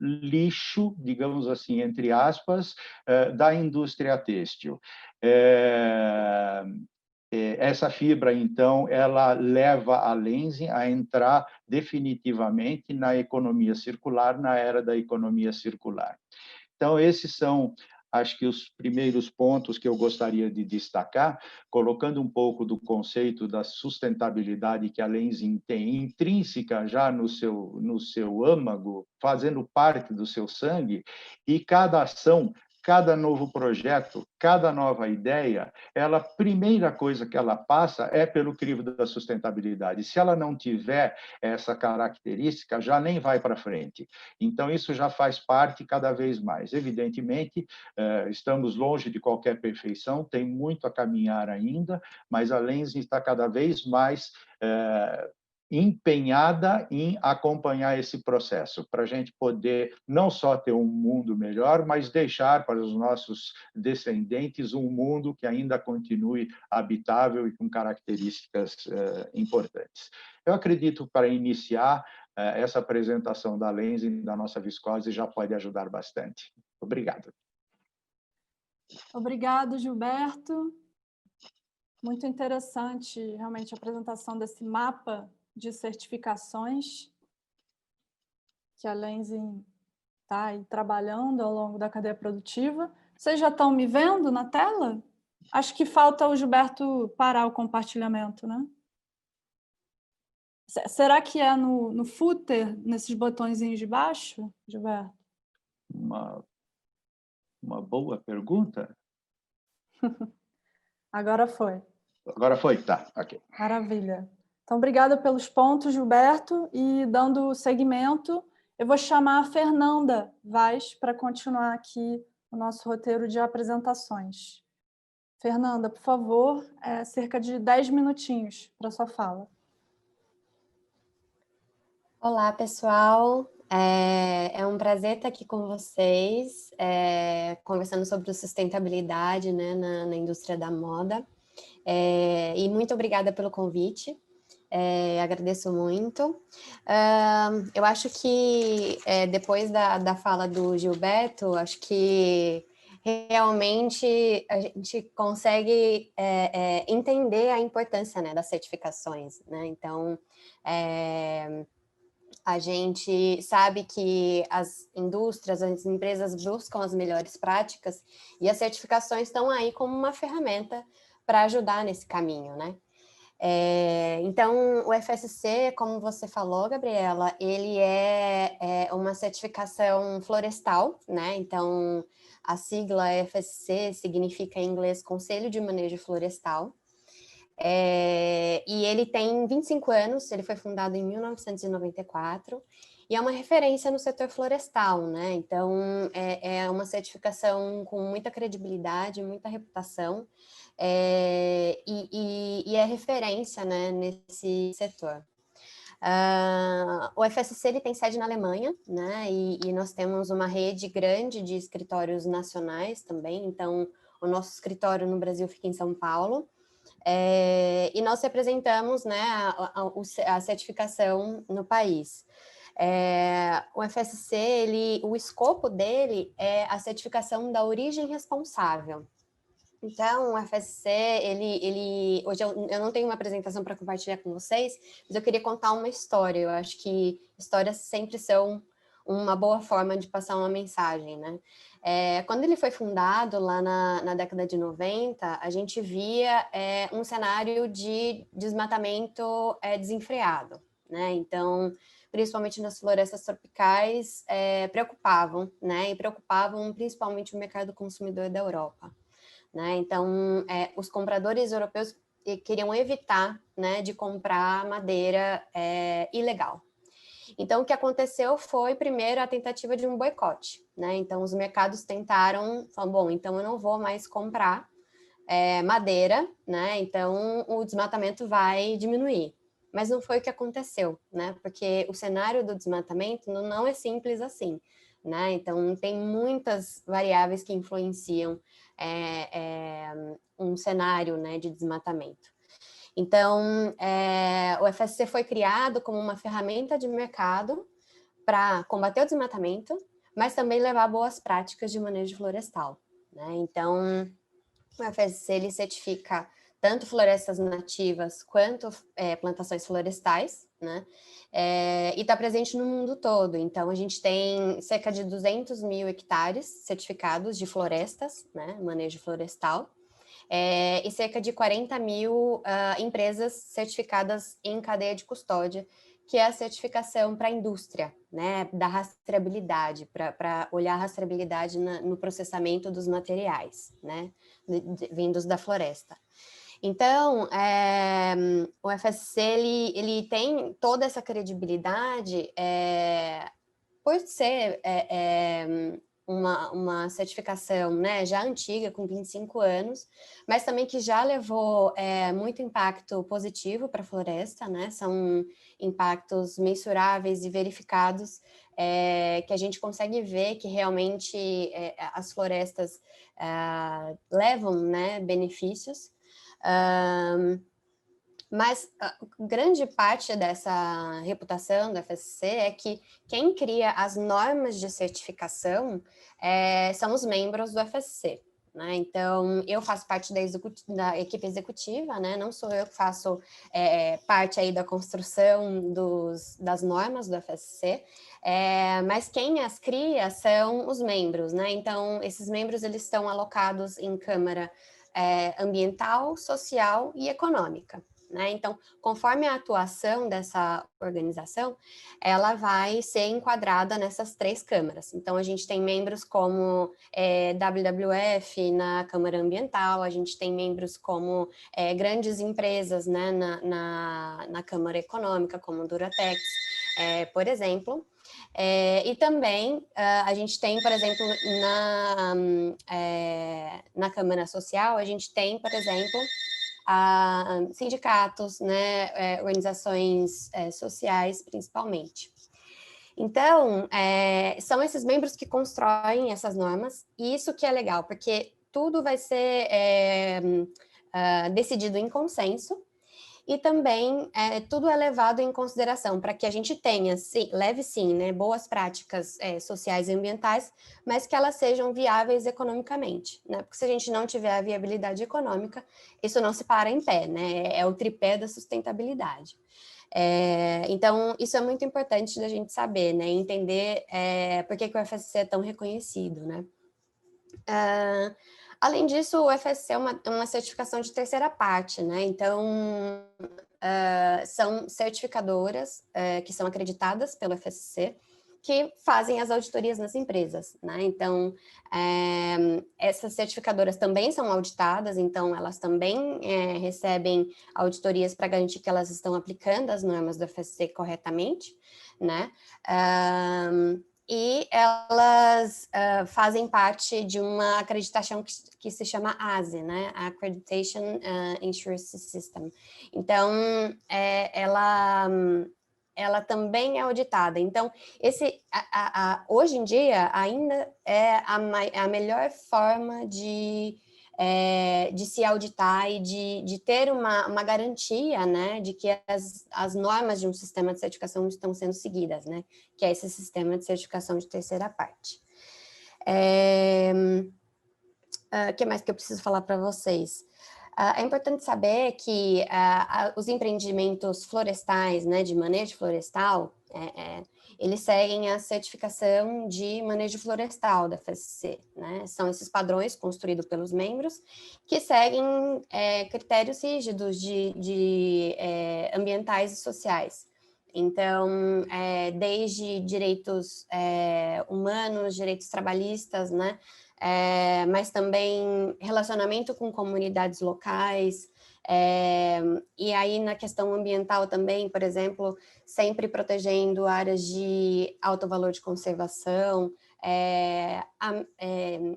lixo, digamos assim, entre aspas, da indústria têxtil. Essa fibra, então, ela leva a Lenzing a entrar definitivamente na economia circular, na era da economia circular. Então, esses são, acho que, os primeiros pontos que eu gostaria de destacar, colocando um pouco do conceito da sustentabilidade que a Lenzing tem intrínseca já no seu âmago, fazendo parte do seu sangue, e cada ação, cada novo projeto, cada nova ideia, a primeira coisa que ela passa é pelo crivo da sustentabilidade. Se ela não tiver essa característica, já nem vai para frente. Então, isso já faz parte cada vez mais. Evidentemente, estamos longe de qualquer perfeição, tem muito a caminhar ainda, mas a Lenzing está cada vez mais empenhada em acompanhar esse processo, para a gente poder não só ter um mundo melhor, mas deixar para os nossos descendentes um mundo que ainda continue habitável e com características importantes. Eu acredito, para iniciar, essa apresentação da Lenzing, da nossa viscose, já pode ajudar bastante. Obrigado. Obrigado, Gilberto. Muito interessante, realmente, a apresentação desse mapa de certificações que a Lenzing está aí trabalhando ao longo da cadeia produtiva. Vocês já estão me vendo na tela? Acho que falta o Gilberto parar o compartilhamento, né? Será que é no footer, nesses botõezinhos de baixo, Gilberto? Uma boa pergunta. Agora foi. Agora foi, tá, ok. Maravilha. Então, obrigada pelos pontos, Gilberto. E dando seguimento, eu vou chamar a Fernanda Vaz para continuar aqui o nosso roteiro de apresentações. Fernanda, por favor, cerca de 10 minutinhos para a sua fala. Olá, pessoal. É um prazer estar aqui com vocês, conversando sobre sustentabilidade, né, na indústria da moda. E muito obrigada pelo convite. Agradeço muito. Eu acho que depois da fala do Gilberto, acho que realmente a gente consegue entender a importância, né, das certificações, né? Então, a gente sabe que as indústrias, as empresas buscam as melhores práticas e as certificações estão aí como uma ferramenta para ajudar nesse caminho, né? Então, o FSC, como você falou, Gabriela, ele é uma certificação florestal, né? Então, a sigla FSC significa em inglês Conselho de Manejo Florestal. E ele tem 25 anos, ele foi fundado em 1994, e é uma referência no setor florestal, né? Então, é uma certificação com muita credibilidade, muita reputação, e é referência, né, nesse setor. O FSC ele tem sede na Alemanha, né? E nós temos uma rede grande de escritórios nacionais também, então o nosso escritório no Brasil fica em São Paulo, e nós representamos, né, a certificação no país. O FSC, o escopo dele é a certificação da origem responsável. Então, o FSC, hoje eu não tenho uma apresentação para compartilhar com vocês, mas eu queria contar uma história. Eu acho que histórias sempre são uma boa forma de passar uma mensagem, né? Quando ele foi fundado, lá na década de 90, a gente via um cenário de desmatamento desenfreado, né? Então, principalmente nas florestas tropicais, preocupavam, né? E preocupavam principalmente o mercado consumidor da Europa, né? Então, os compradores europeus queriam evitar, né, de comprar madeira ilegal. Então, o que aconteceu foi, primeiro, a tentativa de um boicote, né? Então, os mercados tentaram, falaram, bom, então eu não vou mais comprar madeira, né? Então, o desmatamento vai diminuir. Mas não foi o que aconteceu, né? Porque o cenário do desmatamento não é simples assim, né? Então, tem muitas variáveis que influenciam um cenário, né, de desmatamento. Então, o FSC foi criado como uma ferramenta de mercado para combater o desmatamento, mas também levar boas práticas de manejo florestal, né? Então, o FSC ele certifica tanto florestas nativas quanto plantações florestais, né? E está presente no mundo todo. Então, a gente tem cerca de 200 mil hectares certificados de florestas, né? Manejo florestal. E cerca de 40 mil empresas certificadas em cadeia de custódia, que é a certificação para a indústria, né, da rastreabilidade, para olhar a rastreabilidade no processamento dos materiais, né, vindos da floresta. Então, o FSC, ele tem toda essa credibilidade por ser uma certificação, né, já antiga, com 25 anos, mas também que já levou muito impacto positivo para a floresta, né, são impactos mensuráveis e verificados, que a gente consegue ver que realmente as florestas levam, né, benefícios, mas grande parte dessa reputação do FSC é que quem cria as normas de certificação são os membros do FSC, né? Então, eu faço parte da equipe executiva, né? Não sou eu que faço parte aí da construção das normas do FSC, mas quem as cria são os membros, né? Então, esses membros eles estão alocados em câmara ambiental, social e econômica. Né? Então, conforme a atuação dessa organização, ela vai ser enquadrada nessas 3 câmaras. Então, a gente tem membros como WWF na Câmara Ambiental, a gente tem membros como grandes empresas, né, na Câmara Econômica, como Duratex, por exemplo. E também a gente tem, por exemplo, na Câmara Social, a gente tem, por exemplo, sindicatos, né, organizações sociais, principalmente. Então, são esses membros que constroem essas normas, e isso que é legal, porque tudo vai ser decidido em consenso, e também tudo é levado em consideração para que a gente tenha, leve sim, né, boas práticas sociais e ambientais, mas que elas sejam viáveis economicamente, né? Porque se a gente não tiver a viabilidade econômica, isso não se para em pé, né? É o tripé da sustentabilidade. Então, isso é muito importante da gente saber, né? Entender por que o FSC é tão reconhecido, né? Além disso, o FSC é uma certificação de terceira parte, né? Então, são certificadoras que são acreditadas pelo FSC, que fazem as auditorias nas empresas, né? Então, essas certificadoras também são auditadas, então elas também recebem auditorias para garantir que elas estão aplicando as normas do FSC corretamente, né? E elas fazem parte de uma acreditação que se chama ASI, né? Accreditation Assurance System. Então, ela também é auditada. Então, hoje em dia, ainda é a melhor forma de se auditar e de ter uma garantia, né, de que as normas de um sistema de certificação estão sendo seguidas, né, que é esse sistema de certificação de terceira parte. O que mais que eu preciso falar para vocês? É importante saber que os empreendimentos florestais, né, de manejo florestal, eles seguem a certificação de manejo florestal da FSC, né? São esses padrões construídos pelos membros que seguem critérios rígidos de ambientais e sociais. Então, desde direitos humanos, direitos trabalhistas, né? Mas também relacionamento com comunidades locais, e aí na questão ambiental também, por exemplo, sempre protegendo áreas de alto valor de conservação,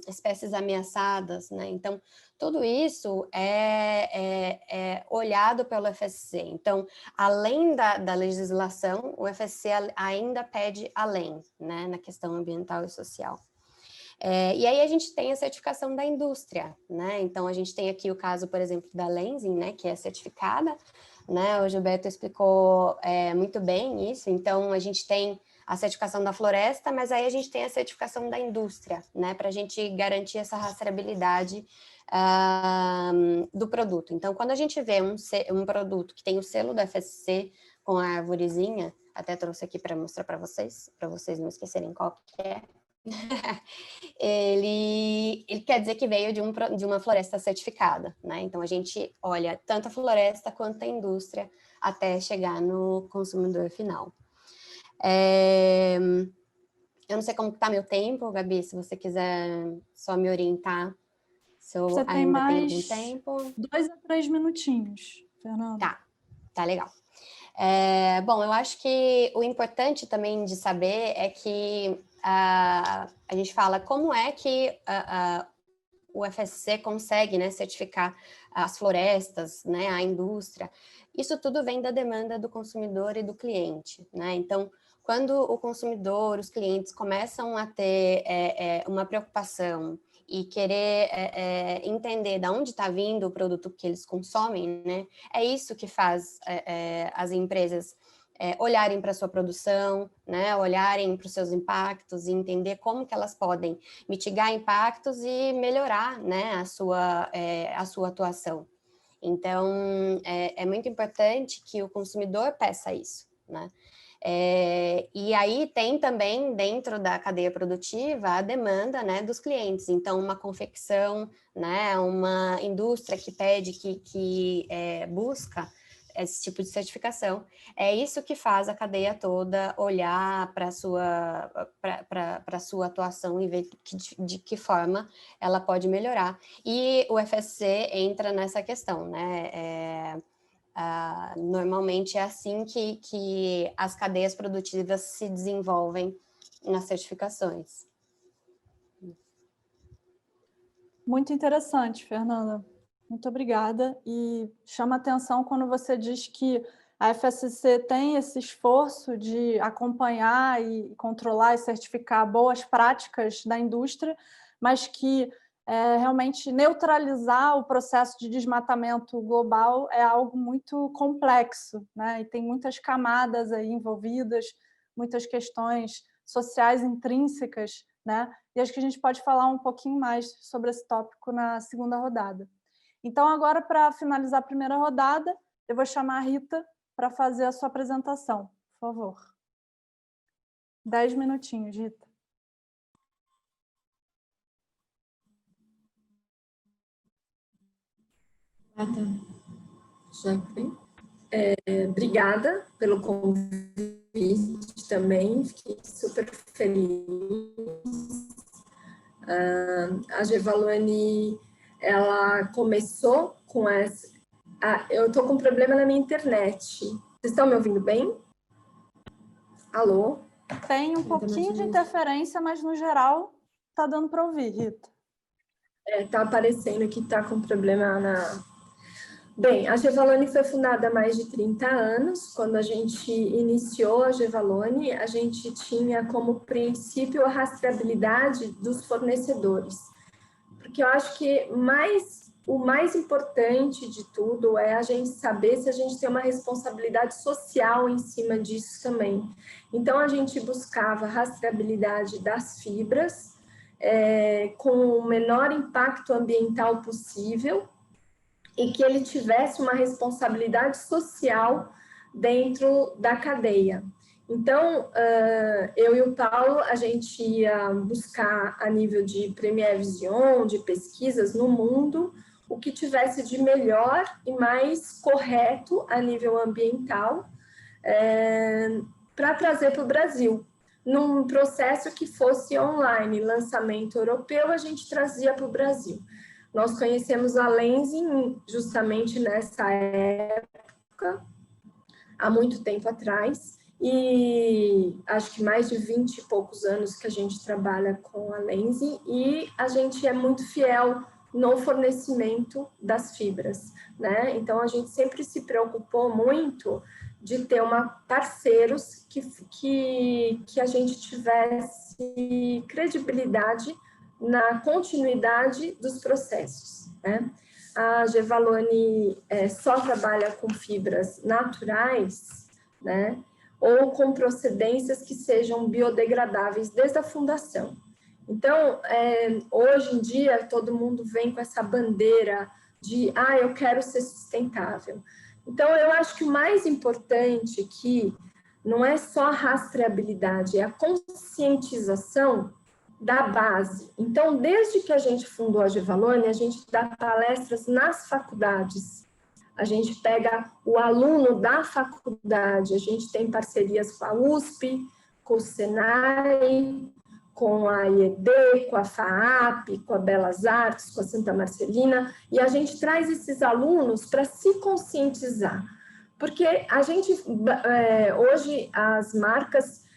espécies ameaçadas, né? Então, tudo isso é olhado pelo FSC. Então, além da legislação, o FSC ainda pede além, né, na questão ambiental e social. E aí a gente tem a certificação da indústria, né? Então, a gente tem aqui o caso, por exemplo, da Lenzing, né, que é certificada, né? O Gilberto explicou muito bem isso. Então, a gente tem a certificação da floresta, mas aí a gente tem a certificação da indústria, né, para a gente garantir essa rastreabilidade do produto. Então, quando a gente vê um produto que tem o selo do FSC com a arvorezinha, até trouxe aqui para mostrar para vocês não esquecerem qual que é, ele quer dizer que veio de uma floresta certificada, né? Então, a gente olha tanto a floresta quanto a indústria até chegar no consumidor final. Eu não sei como está meu tempo, Gabi, se você quiser só me orientar, se eu Você tem ainda tenho mais algum tempo. 2 a 3 minutinhos, Fernanda. Tá legal. Bom, eu acho que o importante também de saber é que a gente fala como é que o FSC consegue, né, certificar as florestas, né, a indústria. Isso tudo vem da demanda do consumidor e do cliente, né? Então, quando o consumidor, os clientes começam a ter uma preocupação e querer entender de onde está vindo o produto que eles consomem, né? É isso que faz as empresas olharem para a sua produção, né? Olharem para os seus impactos e entender como que elas podem mitigar impactos e melhorar, né, a sua atuação. Então, é muito importante que o consumidor peça isso, né? E aí tem também dentro da cadeia produtiva a demanda, né, dos clientes. Então, uma confecção, né, uma indústria que pede, que busca esse tipo de certificação. É isso que faz a cadeia toda olhar para a sua atuação e ver de que forma ela pode melhorar. E o FSC entra nessa questão, né? Normalmente é assim que as cadeias produtivas se desenvolvem nas certificações. Muito interessante, Fernanda. Muito obrigada. E chama atenção quando você diz que a FSC tem esse esforço de acompanhar e controlar e certificar boas práticas da indústria, mas que realmente neutralizar o processo de desmatamento global é algo muito complexo, né? E tem muitas camadas aí envolvidas, muitas questões sociais intrínsecas, né? E acho que a gente pode falar um pouquinho mais sobre esse tópico na segunda rodada. Então, agora, para finalizar a primeira rodada, eu vou chamar a Rita para fazer a sua apresentação, por favor. 10 minutinhos, Rita. Obrigada pelo convite também, fiquei super feliz. A Gevalone, ela começou com essa... eu estou com um problema na minha internet. Vocês estão me ouvindo bem? Alô? Tem um pouquinho de interferência, mas no geral está dando para ouvir, Rita. Está aparecendo que está com problema na... Bem, a Gevalone foi fundada há mais de 30 anos. Quando a gente iniciou a Gevalone, a gente tinha como princípio a rastreabilidade dos fornecedores. Porque eu acho que o mais importante de tudo é a gente saber se a gente tem uma responsabilidade social em cima disso também. Então, a gente buscava a rastreabilidade das fibras com o menor impacto ambiental possível, e que ele tivesse uma responsabilidade social dentro da cadeia. Então, eu e o Paulo, a gente ia buscar a nível de Premier Vision, de pesquisas no mundo, o que tivesse de melhor e mais correto a nível ambiental para trazer para o Brasil. Num processo que fosse online, lançamento europeu, a gente trazia para o Brasil. Nós conhecemos a Lenzing justamente nessa época, há muito tempo atrás, e acho que mais de 20 e poucos anos que a gente trabalha com a Lenzing, e a gente é muito fiel no fornecimento das fibras, né? Então, a gente sempre se preocupou muito de ter parceiros que a gente tivesse credibilidade na continuidade dos processos, né? A Gevalone só trabalha com fibras naturais, né? ou com procedências que sejam biodegradáveis desde a fundação. Então, hoje em dia, todo mundo vem com essa bandeira de, eu quero ser sustentável. Então, eu acho que o mais importante aqui não é só a rastreabilidade, é a conscientização da base. Então, desde que a gente fundou a Gevalone, a gente dá palestras nas faculdades. A gente pega o aluno da faculdade, a gente tem parcerias com a USP, com o Senai, com a IED, com a FAAP, com a Belas Artes, com a Santa Marcelina, e a gente traz esses alunos para se conscientizar. Porque a gente, hoje, as marcas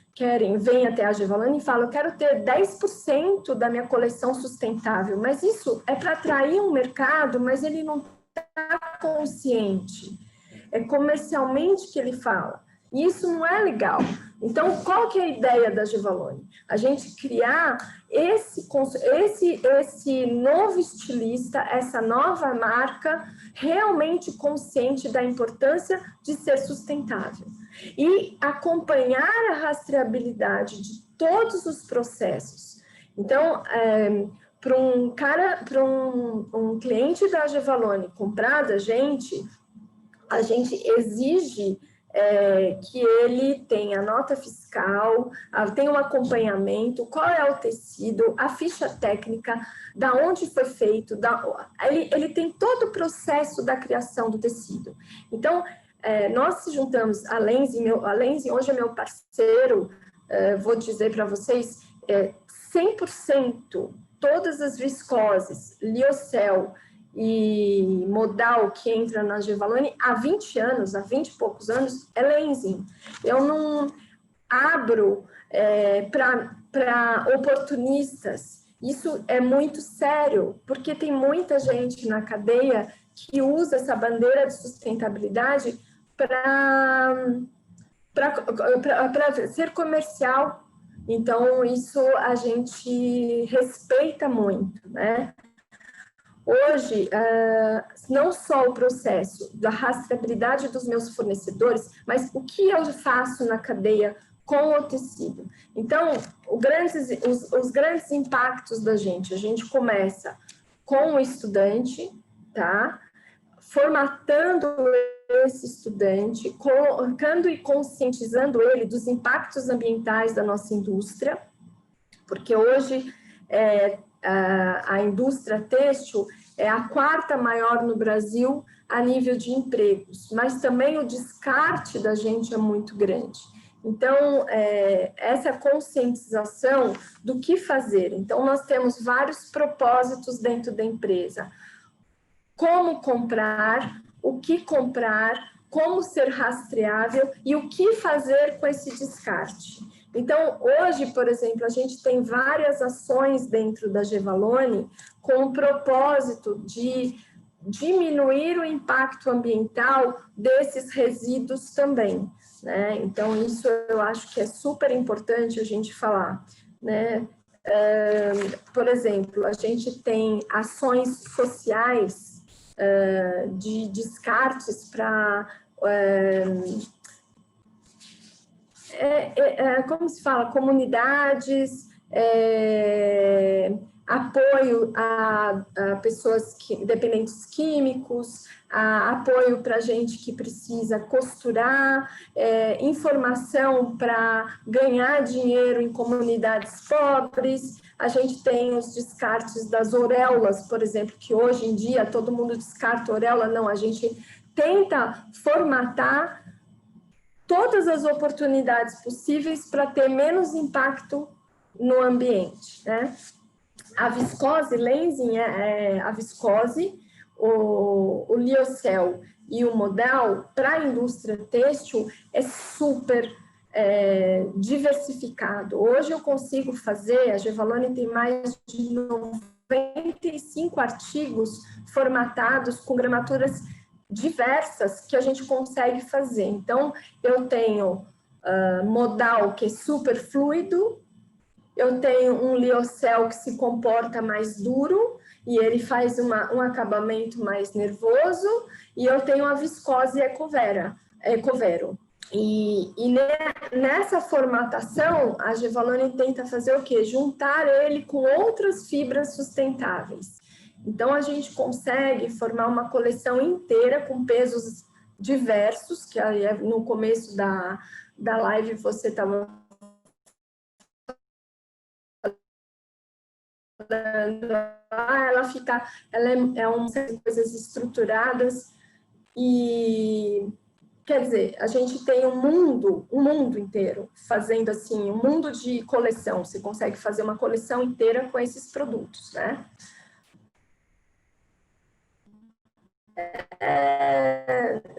vêm até a Gevalone e falam, eu quero ter 10% da minha coleção sustentável, mas isso é para atrair um mercado, mas ele não está consciente. É comercialmente que ele fala. E isso não é legal. Então, qual que é a ideia da Gevalone? A gente criar esse novo estilista, essa nova marca, realmente consciente da importância de ser sustentável. E acompanhar a rastreabilidade de todos os processos. Então, para um cliente da Gevalone comprar da gente, a gente exige que ele tenha nota fiscal, tenha um acompanhamento, qual é o tecido, a ficha técnica, da onde foi feito, ele tem todo o processo da criação do tecido. Então, nós se juntamos, a Lenzing hoje é meu parceiro, vou dizer para vocês, 100%, todas as viscoses, liocel e modal que entra na Gevalone há 20 anos, há 20 e poucos anos, é Lenzing. Eu não abro para oportunistas. Isso é muito sério, porque tem muita gente na cadeia que usa essa bandeira de sustentabilidade para ser comercial. Então, isso a gente respeita muito, né? Hoje, não só o processo da rastreabilidade dos meus fornecedores, mas o que eu faço na cadeia com o tecido. Então, os grandes impactos da gente, a gente começa com o estudante, tá? Formatando esse estudante, colocando e conscientizando ele dos impactos ambientais da nossa indústria, porque hoje a indústria têxtil é a 4ª maior no Brasil a nível de empregos, mas também o descarte da gente é muito grande. Então, essa conscientização do que fazer. Então, nós temos vários propósitos dentro da empresa. Como comprar, o que comprar, como ser rastreável e o que fazer com esse descarte. Então, hoje, por exemplo, a gente tem várias ações dentro da Gevalone com o propósito de diminuir o impacto ambiental desses resíduos também, né? Então, isso eu acho que é super importante a gente falar, né? Por exemplo, a gente tem ações sociais de descartes para... como se fala? Comunidades, apoio a pessoas dependentes químicos, apoio para gente que precisa costurar, informação para ganhar dinheiro em comunidades pobres. A gente tem os descartes das auréolas, por exemplo, que hoje em dia todo mundo descarta auréola. Não, a gente tenta formatar todas as oportunidades possíveis para ter menos impacto no ambiente, né? A viscose, Lenzing a viscose, o liocel e o modal para a indústria têxtil é super diversificado. Hoje eu consigo fazer, a Gevalone tem mais de 95 artigos formatados com gramaturas diversas que a gente consegue fazer. Então, eu tenho modal, que é super fluido, eu tenho um liocel que se comporta mais duro e ele faz um acabamento mais nervoso, e eu tenho a viscose Ecovero. Nessa formatação, a Gevaloni tenta fazer o quê? Juntar ele com outras fibras sustentáveis. Então, a gente consegue formar uma coleção inteira com pesos diversos, que aí no começo da live você estava ela é uma série de coisas estruturadas e quer dizer, a gente tem um mundo inteiro fazendo assim, um mundo de coleção. Você consegue fazer uma coleção inteira com esses produtos, né?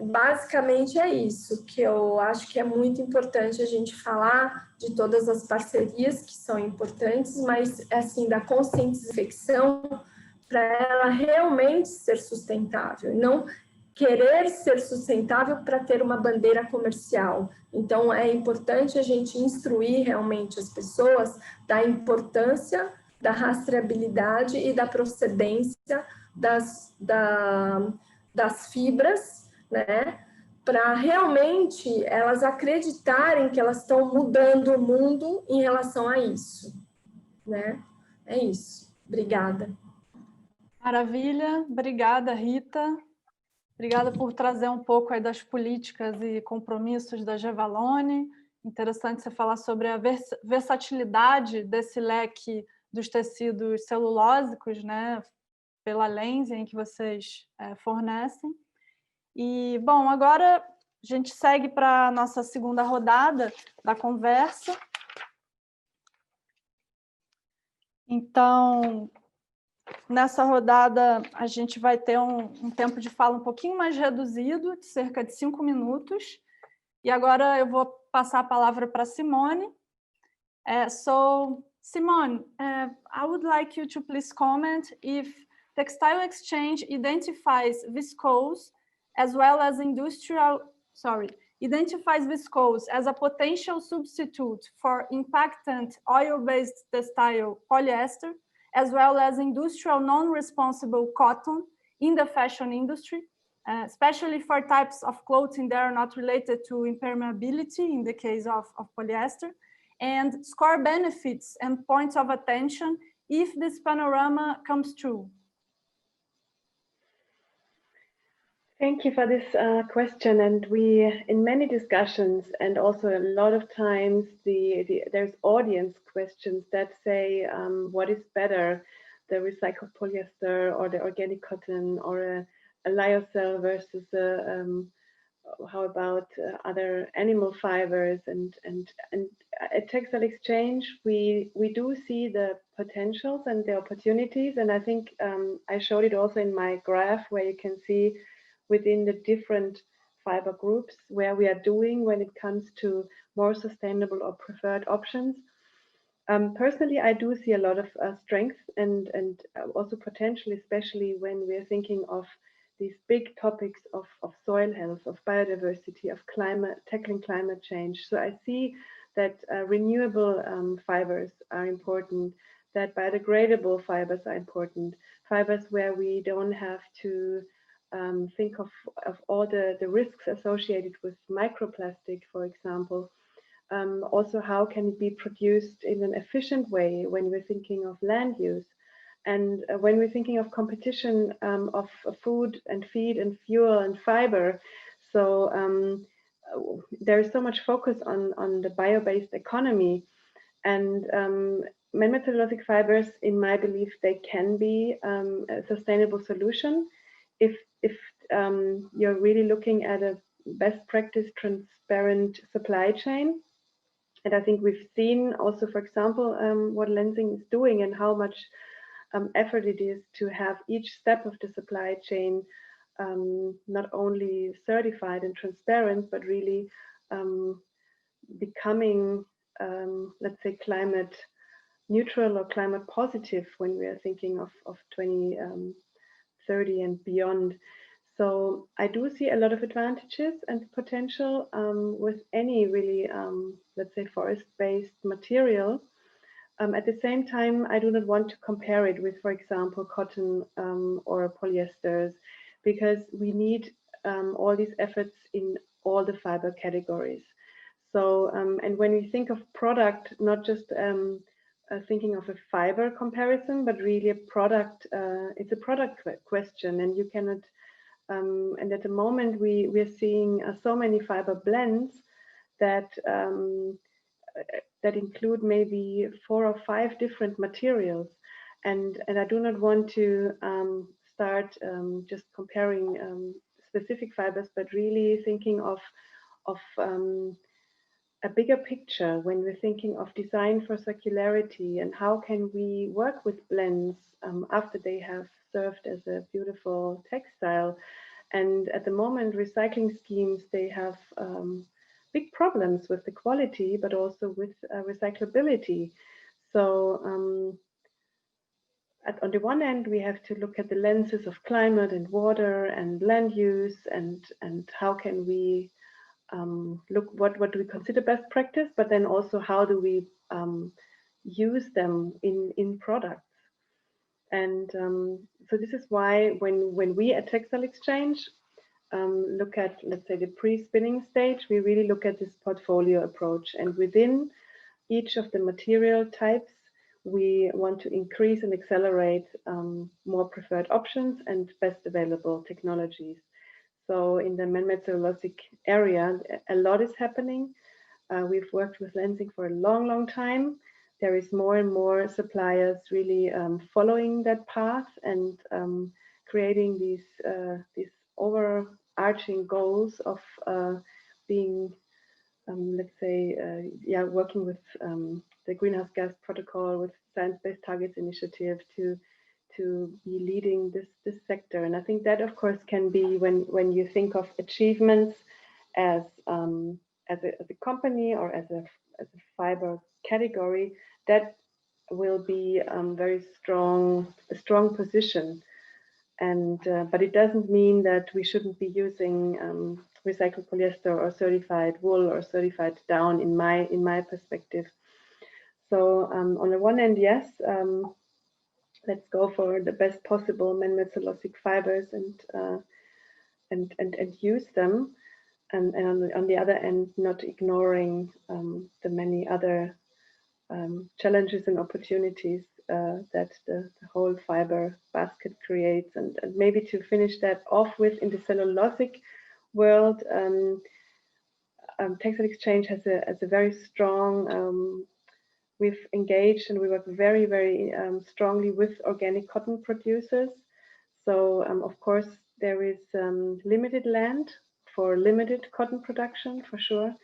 Basicamente é isso que eu acho que é muito importante a gente falar de todas as parcerias que são importantes, mas assim da conscientização para ela realmente ser sustentável, não querer ser sustentável para ter uma bandeira comercial. Então é importante a gente instruir realmente as pessoas da importância da rastreabilidade e da procedência das fibras, né, para realmente elas acreditarem que elas estão mudando o mundo em relação a isso, né? É isso. Obrigada. Maravilha. Obrigada, Rita. Obrigada por trazer um pouco aí das políticas e compromissos da Gevaloni. Interessante você falar sobre a versatilidade desse leque dos tecidos celulósicos, né, pela lente em que vocês fornecem. E, bom, agora a gente segue para a nossa segunda rodada da conversa. Então, nessa rodada, a gente vai ter um tempo de fala um pouquinho mais reduzido, de cerca de 5 minutos. E agora eu vou passar a palavra para Simone. So, Simone, I would like you to please comment if Textile Exchange identifies viscose as well as identifies viscose as a potential substitute for impactant oil-based textile polyester, as well as industrial non-responsible cotton in the fashion industry, especially for types of clothing that are not related to impermeability in the case of polyester, and score benefits and points of attention if this panorama comes true. Thank you for this question. And we, in many discussions, and also a lot of times, there's audience questions that say, what is better, the recycled polyester or the organic cotton, or a lyocell versus how about other animal fibers? And at Textile Exchange, we do see the potentials and the opportunities. And I think I showed it also in my graph, where you can see within the different fiber groups where we are doing when it comes to more sustainable or preferred options. Personally, I do see a lot of strength and also potential, especially when we're thinking of these big topics of soil health, of biodiversity, of tackling climate change. So I see that renewable fibers are important, that biodegradable fibers are important, fibers where we don't have to think of all the risks associated with microplastic, for example. Also, how can it be produced in an efficient way when we're thinking of land use? And when we're thinking of competition of food and feed and fuel and fiber, so there is so much focus on the bio-based economy. And man-made cellulosic fibers, in my belief, they can be a sustainable solution if you're really looking at a best practice transparent supply chain. And I think we've seen also, for example, what Lenzing is doing and how much effort it is to have each step of the supply chain not only certified and transparent, but really becoming, let's say, climate neutral or climate positive when we are thinking of 2030 and beyond. So I do see a lot of advantages and potential with any really, let's say, forest-based material. At the same time, I do not want to compare it with, for example, cotton or polyesters, because we need all these efforts in all the fiber categories. So, and when we think of product, not just thinking of a fiber comparison, but really a product, it's a product question, and you cannot, and at the moment we're seeing so many fiber blends that that include maybe 4 or 5 different materials. And I do not want to start just comparing specific fibers, but really thinking of a bigger picture when we're thinking of design for circularity and how can we work with blends after they have served as a beautiful textile. And at the moment, recycling schemes, they have big problems with the quality, but also with recyclability. So on the one end, we have to look at the lenses of climate and water and land use, and how can we look, what do we consider best practice, but then also how do we use them in products. And so this is why when we at Textile Exchange look at, let's say, the pre-spinning stage, we really look at this portfolio approach, and within each of the material types, we want to increase and accelerate more preferred options and best available technologies. So in the man-made cellulosic area, a lot is happening. We've worked with lensing for a long, long time. There is more and more suppliers really following that path and creating these overarching goals of being, let's say, working with the Greenhouse Gas Protocol, with Science-Based Targets Initiative to be leading this sector. And I think that, of course, can be when you think of achievements as a company or as a fiber category, that will be a strong position. And but it doesn't mean that we shouldn't be using recycled polyester or certified wool or certified down, in my perspective. So on the one end, yes, let's go for the best possible man-made cellulosic fibers and use them, and on the other end, not ignoring the many other challenges and opportunities that the whole fiber basket creates. And maybe to finish that off with, in the cellulosic world, Textile Exchange has a very strong, we've engaged and we work very, very strongly with organic cotton producers. So of course there is limited land for limited cotton production, for sure,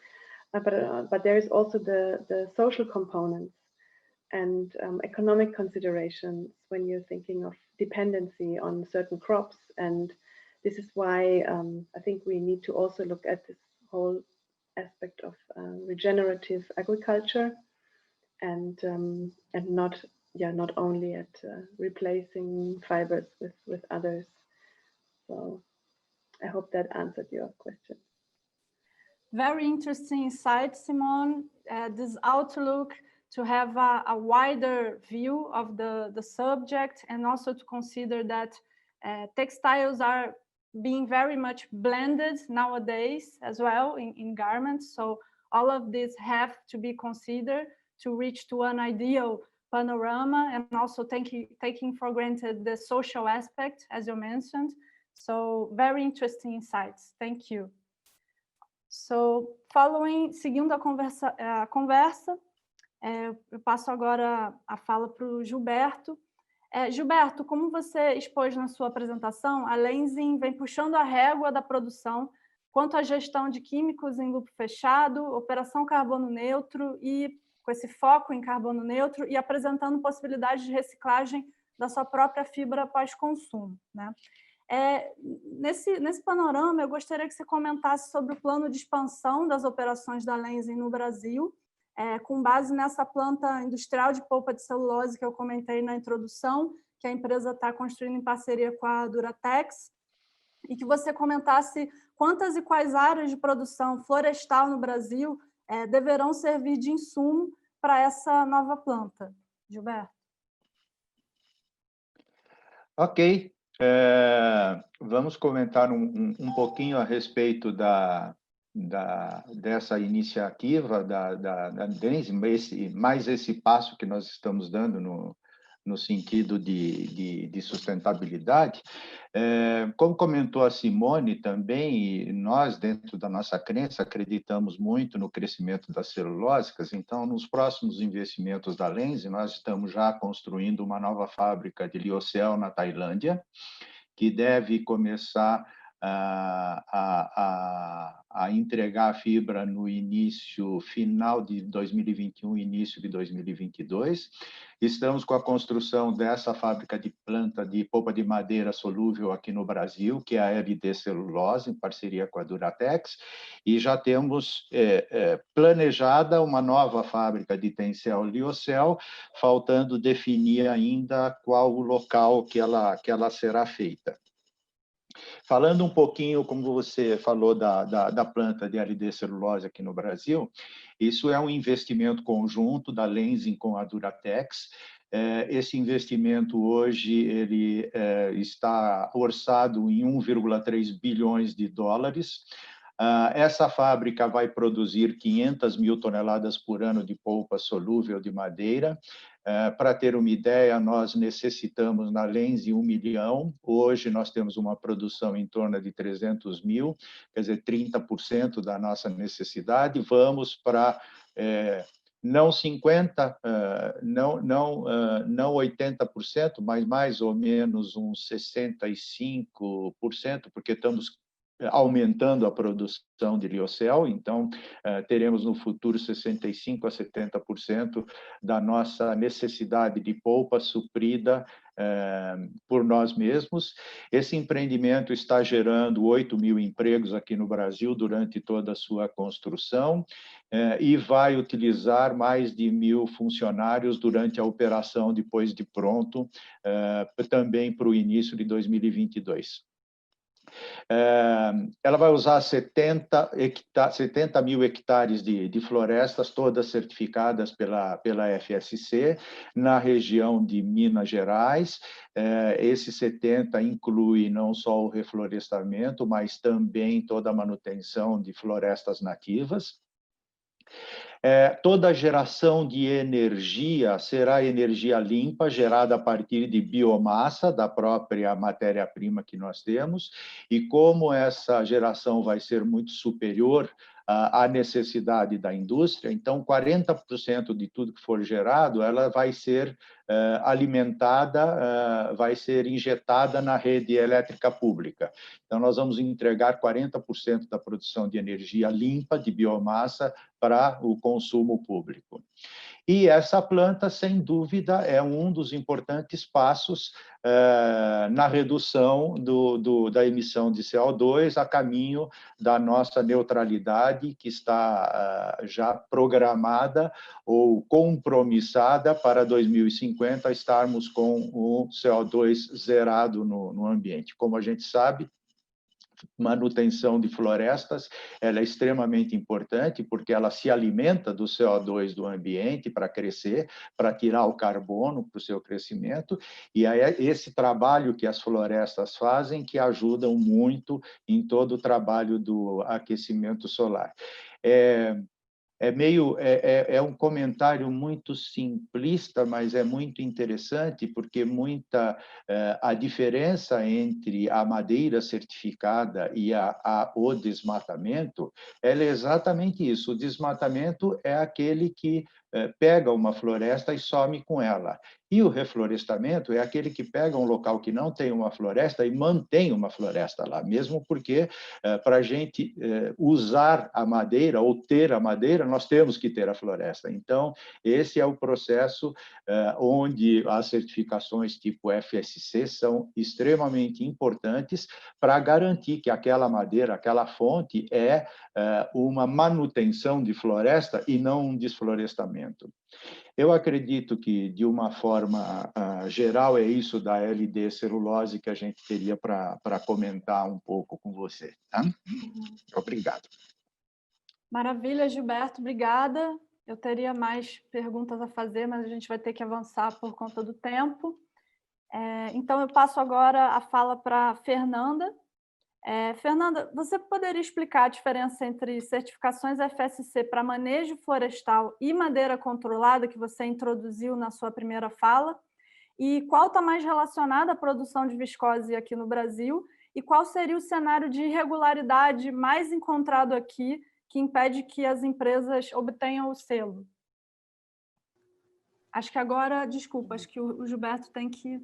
but there is also the social components and economic considerations when you're thinking of dependency on certain crops. And this is why I think we need to also look at this whole aspect of regenerative agriculture, and not only at replacing fibers with others. So I hope that answered your question. Very interesting insight, Simone. This outlook to have a wider view of the subject, and also to consider that textiles are being very much blended nowadays as well in garments. So all of this have to be considered to reach to an ideal panorama, and also taking for granted the social aspect, as you mentioned. So very interesting insights. Thank you. So, seguindo a conversa, eu passo agora a fala para o Gilberto. Gilberto, como você expôs na sua apresentação, a Lenzing vem puxando a régua da produção quanto à gestão de químicos em loop fechado, operação carbono neutro, e com esse foco em carbono neutro, e apresentando possibilidades de reciclagem da sua própria fibra pós-consumo, né? Nesse panorama, eu gostaria que você comentasse sobre o plano de expansão das operações da Lenzing no Brasil, com base nessa planta industrial de polpa de celulose que eu comentei na introdução, que a empresa está construindo em parceria com a Duratex, e que você comentasse quantas e quais áreas de produção florestal no Brasil deverão servir de insumo para essa nova planta. Gilberto. Ok. Vamos comentar um pouquinho a respeito da dessa iniciativa da DENSE, mais esse passo que nós estamos dando no sentido de sustentabilidade. Como comentou a Simone também, e nós, dentro da nossa crença, acreditamos muito no crescimento das celulósicas, então, nos próximos investimentos da Lenzing, nós estamos já construindo uma nova fábrica de liocel na Tailândia, que deve começar a entregar a fibra no final de 2021, início de 2022. Estamos com a construção dessa fábrica de planta de polpa de madeira solúvel aqui no Brasil, que é a LD Celulose, em parceria com a Duratex, e já temos planejada uma nova fábrica de tencel liocel, faltando definir ainda qual o local que ela será feita. Falando um pouquinho, como você falou, da planta de LD celulose aqui no Brasil, isso é um investimento conjunto da Lenzing com a Duratex. Esse investimento hoje ele está orçado em 1,3 bilhões de dólares. Essa fábrica vai produzir 500 mil toneladas por ano de polpa solúvel de madeira. Para ter uma ideia, nós necessitamos na Lenzing 1 milhão. Hoje nós temos uma produção em torno de 300 mil, quer dizer, 30% da nossa necessidade. Vamos para não 50%, não 80%, mas mais ou menos uns 65%, porque estamos aumentando a produção de liocel, então teremos no futuro 65% a 70% da nossa necessidade de polpa suprida por nós mesmos. Esse empreendimento está gerando 8 mil empregos aqui no Brasil durante toda a sua construção e vai utilizar mais de 1.000 funcionários durante a operação depois de pronto, também para o início de 2022. Ela vai usar 70 mil hectares de florestas, todas certificadas pela FSC, na região de Minas Gerais. Esse 70 inclui não só o reflorestamento, mas também toda a manutenção de florestas nativas. Toda a geração de energia será energia limpa, gerada a partir de biomassa, da própria matéria-prima que nós temos, e como essa geração vai ser muito superior à necessidade da indústria, então 40% de tudo que for gerado, ela vai ser alimentada, vai ser injetada na rede elétrica pública. Então, nós vamos entregar 40% da produção de energia limpa, de biomassa, para o consumo público. E essa planta, sem dúvida, é um dos importantes passos na redução da emissão de CO2 a caminho da nossa neutralidade, que está já programada ou compromissada para 2050 estarmos com o CO2 zerado no ambiente. Como a gente sabe, manutenção de florestas, ela é extremamente importante porque ela se alimenta do CO2 do ambiente para crescer, para tirar o carbono para o seu crescimento, e é esse trabalho que as florestas fazem que ajudam muito em todo o trabalho do aquecimento solar. É um comentário muito simplista, mas é muito interessante, porque a diferença entre a madeira certificada e o desmatamento, ela é exatamente isso. O desmatamento é aquele que pega uma floresta e some com ela. E o reflorestamento é aquele que pega um local que não tem uma floresta e mantém uma floresta lá, mesmo porque para a gente usar a madeira ou ter a madeira, nós temos que ter a floresta. Então, esse é o processo onde as certificações tipo FSC são extremamente importantes para garantir que aquela madeira, aquela fonte é uma manutenção de floresta e não um desflorestamento. Eu acredito que, de uma forma geral, é isso da LD celulose que a gente teria para comentar um pouco com você. Tá? Obrigado. Maravilha, Gilberto, obrigada. Eu teria mais perguntas a fazer, mas a gente vai ter que avançar por conta do tempo. Então, eu passo agora a fala para a Fernanda. Fernanda, você poderia explicar a diferença entre certificações FSC para manejo florestal e madeira controlada que você introduziu na sua primeira fala? E qual está mais relacionado à produção de viscose aqui no Brasil? E qual seria o cenário de irregularidade mais encontrado aqui que impede que as empresas obtenham o selo? Acho que agora, desculpa, acho que o Gilberto tem que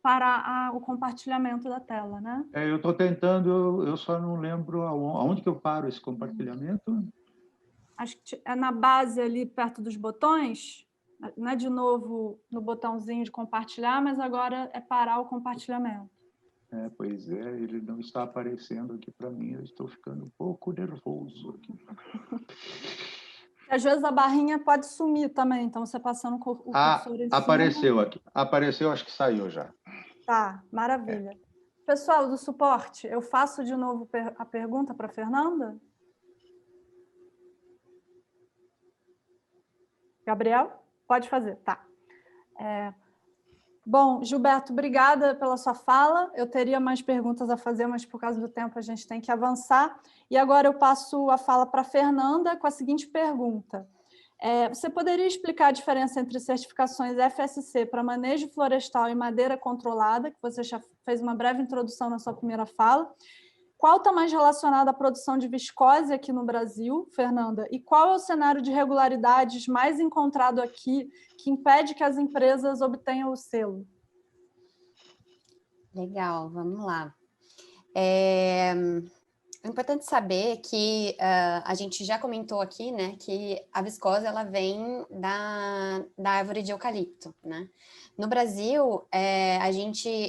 parar o compartilhamento da tela, né? Eu estou tentando, eu só não lembro aonde que eu paro esse compartilhamento. Acho que é na base ali, perto dos botões, não é de novo no botãozinho de compartilhar, mas agora é parar o compartilhamento. Pois é, ele não está aparecendo aqui para mim, eu estou ficando um pouco nervoso aqui. Às vezes a barrinha pode sumir também, então você passando o cursor em cima... Apareceu aqui. Apareceu, acho que saiu já. Tá, maravilha. Pessoal do suporte, eu faço de novo a pergunta para a Fernanda? Gabriel? Pode fazer, tá. Bom, Gilberto, obrigada pela sua fala. Eu teria mais perguntas a fazer, mas por causa do tempo a gente tem que avançar. E agora eu passo a fala para a Fernanda com a seguinte pergunta. Você poderia explicar a diferença entre certificações FSC para manejo florestal e madeira controlada, que você já fez uma breve introdução na sua primeira fala? Qual está mais relacionado à produção de viscose aqui no Brasil, Fernanda? E qual é o cenário de irregularidades mais encontrado aqui que impede que as empresas obtenham o selo? Legal, vamos lá. É importante saber que a gente já comentou aqui, né, que a viscose ela vem da árvore de eucalipto, né? No Brasil,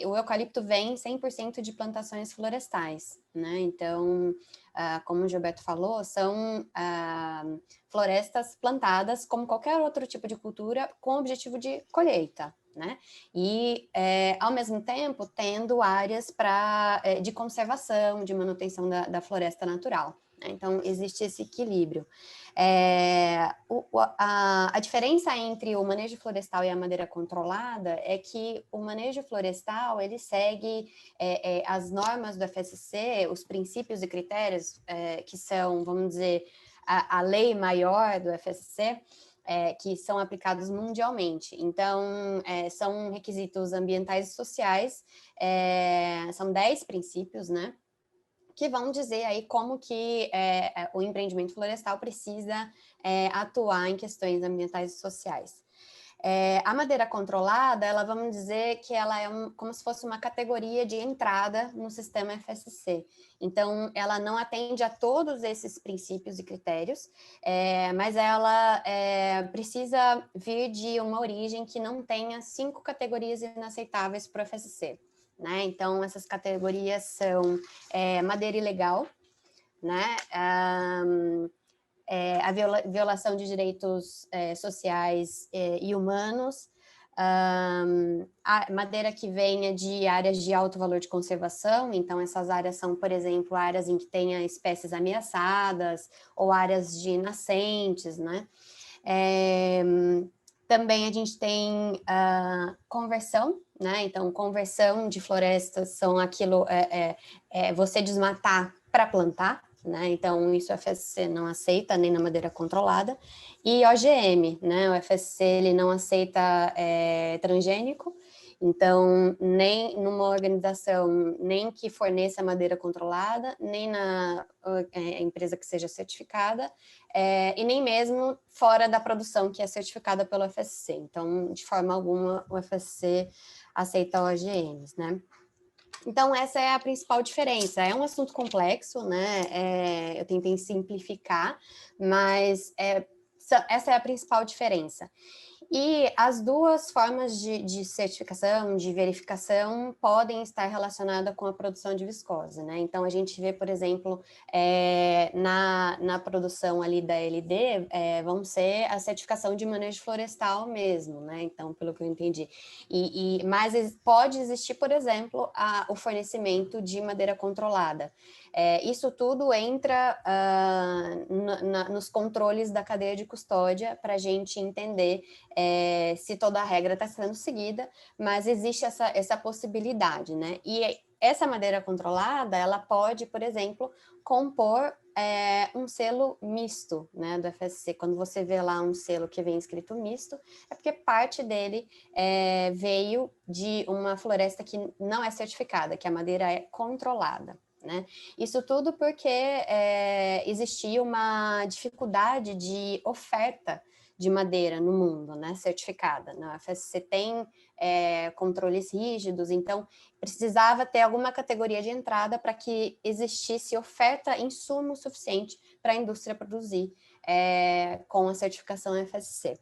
o eucalipto vem 100% de plantações florestais, né? Então, como o Gilberto falou, são florestas plantadas como qualquer outro tipo de cultura com o objetivo de colheita, né? E, ao mesmo tempo, tendo áreas de conservação, de manutenção da floresta natural. Né? Então, existe esse equilíbrio. A diferença entre o manejo florestal e a madeira controlada é que o manejo florestal, ele segue as normas do FSC, os princípios e critérios que são, vamos dizer, a lei maior do FSC, que são aplicados mundialmente. Então, são requisitos ambientais e sociais, são 10 princípios, né? Que vão dizer aí como que o empreendimento florestal precisa atuar em questões ambientais e sociais. A madeira controlada, vamos dizer que ela é como se fosse uma categoria de entrada no sistema FSC. Então, ela não atende a todos esses princípios e critérios, mas ela precisa vir de uma origem que não tenha 5 categorias inaceitáveis para o FSC. Né? Então, essas categorias são madeira ilegal, né? A violação de direitos sociais e humanos, a madeira que venha de áreas de alto valor de conservação, então essas áreas são, por exemplo, áreas em que tenha espécies ameaçadas ou áreas de nascentes, né? Também a gente tem conversão, né? Então, conversão de florestas são aquilo, você desmatar para plantar, né? Então, isso o FSC não aceita, nem na madeira controlada. E OGM, né? O FSC ele não aceita transgênico, então, nem numa organização, nem que forneça madeira controlada, nem na empresa que seja certificada, e nem mesmo fora da produção que é certificada pelo FSC. Então, de forma alguma, o FSC aceita OGMs, né? Então, essa é a principal diferença. É um assunto complexo, né? Eu tentei simplificar, mas essa é a principal diferença. E as duas formas de certificação, de verificação, podem estar relacionadas com a produção de viscose, né? Então, a gente vê, por exemplo, na produção ali da LD, vão ser a certificação de manejo florestal mesmo, né? Então, pelo que eu entendi. Mas pode existir, por exemplo, o fornecimento de madeira controlada. Isso tudo entra nos controles da cadeia de custódia para a gente entender se toda a regra está sendo seguida, mas existe essa possibilidade, né? E essa madeira controlada, ela pode, por exemplo, compor um selo misto, né, do FSC. Quando você vê lá um selo que vem escrito misto, é porque parte dele veio de uma floresta que não é certificada, que a madeira é controlada, né? Isso tudo porque existia uma dificuldade de oferta de madeira no mundo, né, certificada. A FSC tem controles rígidos, então precisava ter alguma categoria de entrada para que existisse oferta insumo suficiente para a indústria produzir com a certificação FSC,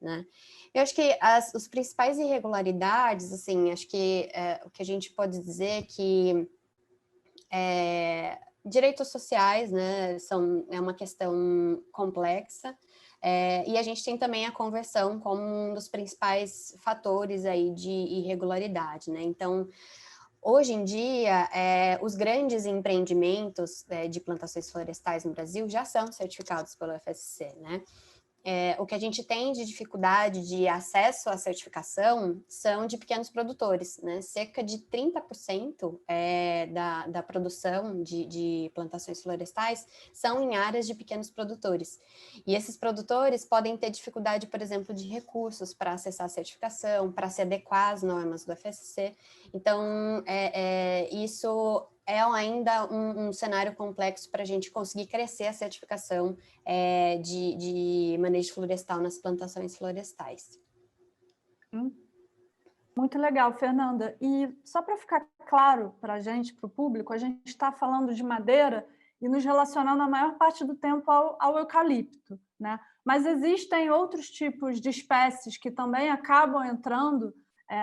né? Eu acho que os principais irregularidades, assim, acho que o que a gente pode dizer é que direitos sociais, né, é uma questão complexa, e a gente tem também a conversão como um dos principais fatores aí de irregularidade, né? Então, hoje em dia, os grandes empreendimentos de plantações florestais no Brasil já são certificados pelo FSC, né? O que a gente tem de dificuldade de acesso à certificação são de pequenos produtores, né? Cerca de 30% da produção de plantações florestais são em áreas de pequenos produtores. E esses produtores podem ter dificuldade, por exemplo, de recursos para acessar a certificação, para se adequar às normas do FSC. Então, isso é ainda um cenário complexo para a gente conseguir crescer a certificação de manejo florestal nas plantações florestais. Muito legal, Fernanda. E só para ficar claro para a gente, para o público, a gente está falando de madeira e nos relacionando a maior parte do tempo ao eucalipto, né? Mas existem outros tipos de espécies que também acabam entrando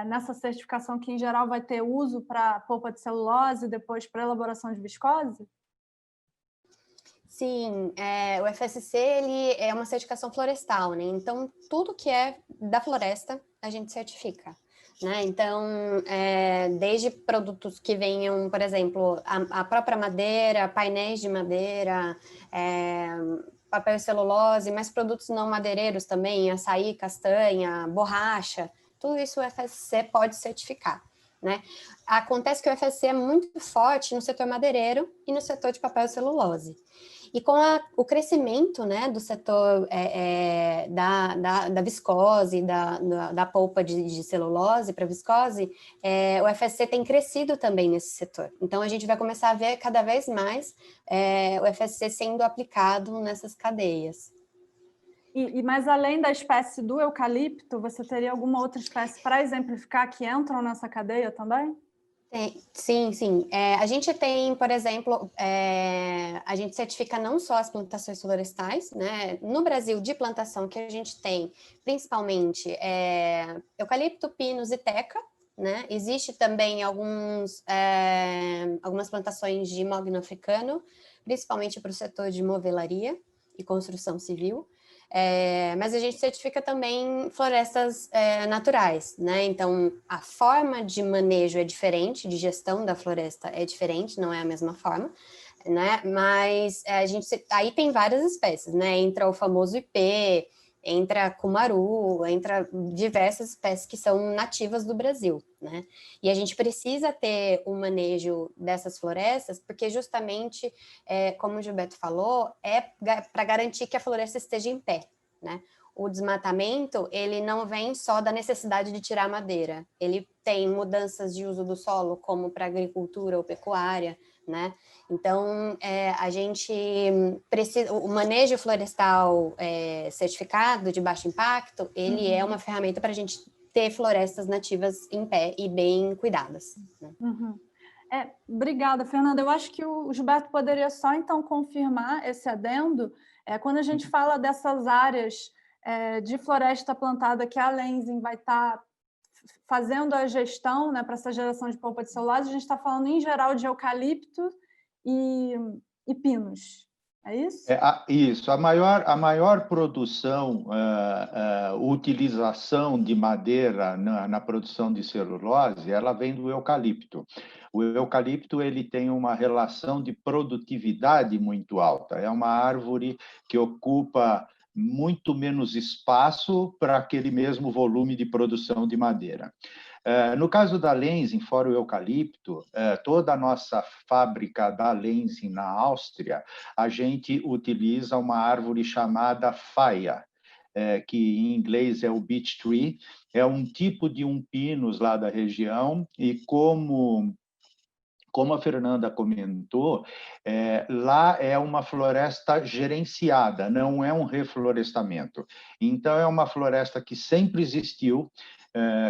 nessa certificação, que em geral vai ter uso para polpa de celulose e depois para elaboração de viscose? Sim, o FSC ele é uma certificação florestal, né? Então, tudo que é da floresta, a gente certifica, né? Então, desde produtos que venham, por exemplo, a própria madeira, painéis de madeira, papel e celulose, mas produtos não madeireiros também, açaí, castanha, borracha, tudo isso o FSC pode certificar, né? Acontece que o FSC é muito forte no setor madeireiro e no setor de papel e celulose. E com o crescimento, né, do setor da viscose, da polpa de celulose para viscose, o FSC tem crescido também nesse setor. Então, a gente vai começar a ver cada vez mais o FSC sendo aplicado nessas cadeias. E mais além da espécie do eucalipto, você teria alguma outra espécie para exemplificar que entram nessa cadeia também? Sim. A gente tem, por exemplo, a gente certifica não só as plantações florestais, né? No Brasil, de plantação, que a gente tem, principalmente, eucalipto, pinus e teca, né? Existe também algumas plantações de mogno africano, principalmente para o setor de movelaria e construção civil. Mas a gente certifica também florestas naturais, né? Então, a forma de manejo é diferente, de gestão da floresta é diferente, não é a mesma forma, né? Mas aí tem várias espécies, né? Entra o famoso IP, entra cumaru, entra diversas espécies que são nativas do Brasil, né? E a gente precisa ter um manejo dessas florestas, porque justamente, como o Gilberto falou, para garantir que a floresta esteja em pé, né? O desmatamento, ele não vem só da necessidade de tirar madeira, ele tem mudanças de uso do solo, como para agricultura ou pecuária, né? Então, a gente precisa, o manejo florestal certificado de baixo impacto, ele é uma ferramenta para a gente ter florestas nativas em pé e bem cuidadas, né? Obrigada, Fernanda. Eu acho que o Gilberto poderia só, então, confirmar esse adendo. Quando a gente fala dessas áreas de floresta plantada que a Lenzing vai estar fazendo a gestão, né, para essa geração de polpa de celulose, a gente está falando, em geral, de eucalipto e pinos. É isso? Isso. A maior produção, utilização de madeira na produção de celulose, ela vem do eucalipto. O eucalipto ele tem uma relação de produtividade muito alta. É uma árvore que ocupa muito menos espaço para aquele mesmo volume de produção de madeira. No caso da Lenzing, fora o eucalipto, toda a nossa fábrica da Lenzing na Áustria, a gente utiliza uma árvore chamada faia, que em inglês é o beech tree, é um tipo de pinus lá da região, e como a Fernanda comentou, lá é uma floresta gerenciada, não é um reflorestamento. Então, é uma floresta que sempre existiu,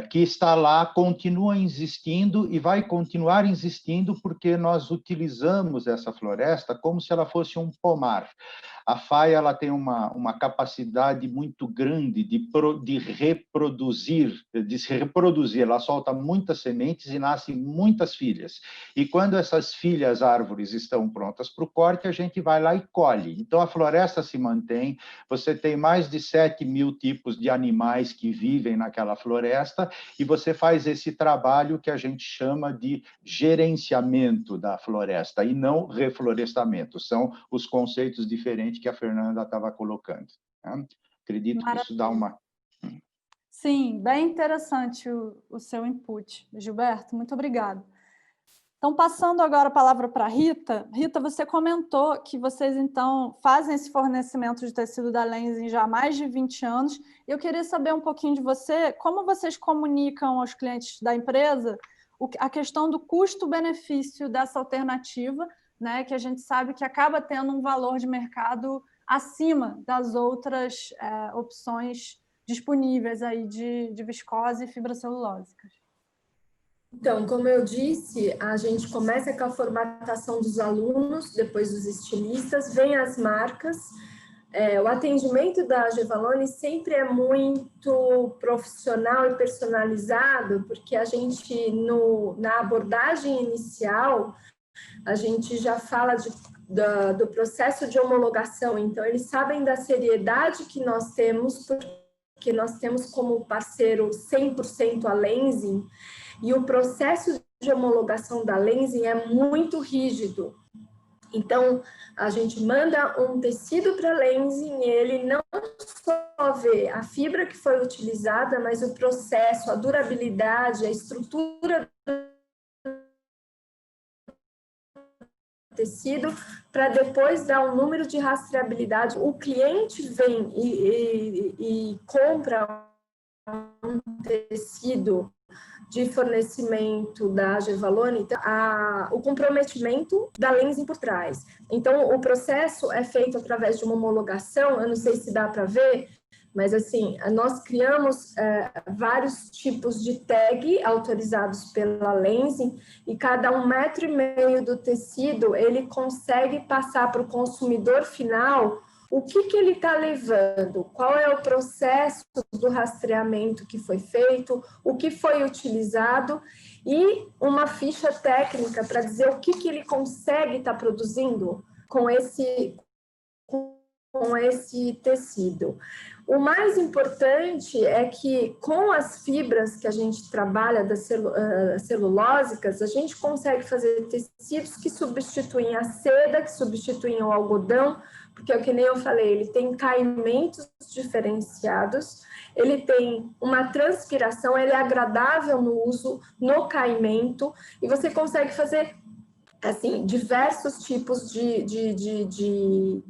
que está lá, continua existindo e vai continuar existindo porque nós utilizamos essa floresta como se ela fosse um pomar. A faia ela tem uma capacidade muito grande de se reproduzir. Ela solta muitas sementes e nasce muitas filhas. E quando essas filhas árvores estão prontas para o corte, a gente vai lá e colhe. Então, a floresta se mantém. Você tem mais de 7.000 tipos de animais que vivem naquela floresta e você faz esse trabalho que a gente chama de gerenciamento da floresta e não reflorestamento. São os conceitos diferentes que a Fernanda estava colocando. Né? Acredito que isso dá uma... Sim, bem interessante o seu input, Gilberto. Muito obrigada. Então, passando agora a palavra para a Rita. Rita, você comentou que vocês, então, fazem esse fornecimento de tecido da Lenzing já há mais de 20 anos. Eu queria saber um pouquinho de você, como vocês comunicam aos clientes da empresa a questão do custo-benefício dessa alternativa, né, que a gente sabe que acaba tendo um valor de mercado acima das outras opções disponíveis aí de viscose e fibrocellulósicas. Então, como eu disse, a gente começa com a formatação dos alunos, depois dos estilistas, vem as marcas. O atendimento da Gevaloni sempre é muito profissional e personalizado, porque a gente, na abordagem inicial, a gente já fala do processo de homologação. Então, eles sabem da seriedade que nós temos, porque nós temos como parceiro 100% a Lenzing, e o processo de homologação da Lenzing é muito rígido. Então, a gente manda um tecido para a Lenzing e ele não só vê a fibra que foi utilizada, mas o processo, a durabilidade, a estrutura do tecido, para depois dar um número de rastreabilidade. O cliente vem e compra um tecido de fornecimento da Gevaloni, então, o comprometimento da Lenzing por trás. Então, o processo é feito através de uma homologação, eu não sei se dá para ver, mas assim, nós criamos vários tipos de tag autorizados pela Lenzing e cada 1,5 metro do tecido, ele consegue passar para o consumidor final o que ele está levando, qual é o processo do rastreamento que foi feito, o que foi utilizado e uma ficha técnica para dizer o que ele consegue estar produzindo com esse tecido. O mais importante é que com as fibras que a gente trabalha das celulósicas, a gente consegue fazer tecidos que substituem a seda, que substituem o algodão, porque é o que nem eu falei, ele tem caimentos diferenciados, ele tem uma transpiração, ele é agradável no uso, no caimento, e você consegue fazer assim, diversos tipos de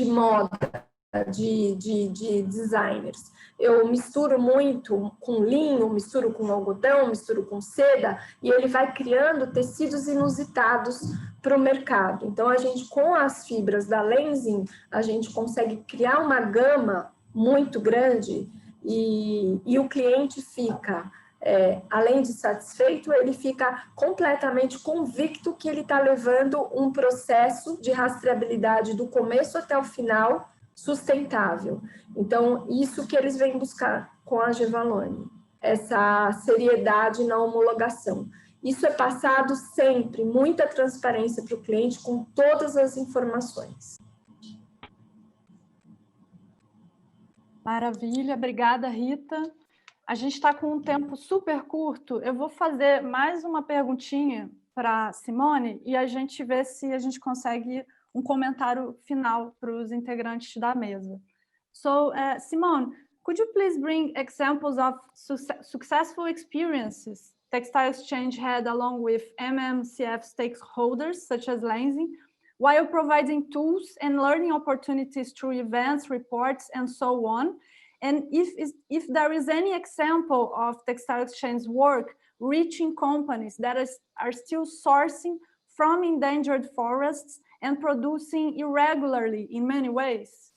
moda, de designers. Eu misturo muito com linho, misturo com algodão, misturo com seda, e ele vai criando tecidos inusitados para o mercado. Então, a gente, com as fibras da Lenzing, a gente consegue criar uma gama muito grande e o cliente fica... além de satisfeito, ele fica completamente convicto que ele está levando um processo de rastreabilidade do começo até o final sustentável. Então, isso que eles vêm buscar com a Gevaloni, essa seriedade na homologação. Isso é passado sempre, muita transparência para o cliente com todas as informações. Maravilha, obrigada, Rita. A gente está com um tempo super curto. Eu vou fazer mais uma perguntinha para a Simone e a gente vê se a gente consegue um comentário final para os integrantes da mesa. So, Simone, Could you please bring examples of successful experiences Textile Exchange had along with MMCF stakeholders, such as Lenzing, while providing tools and learning opportunities through events, reports, and so on? And if there is any example of Textile Exchange work reaching companies that are still sourcing from endangered forests and producing irregularly in many ways?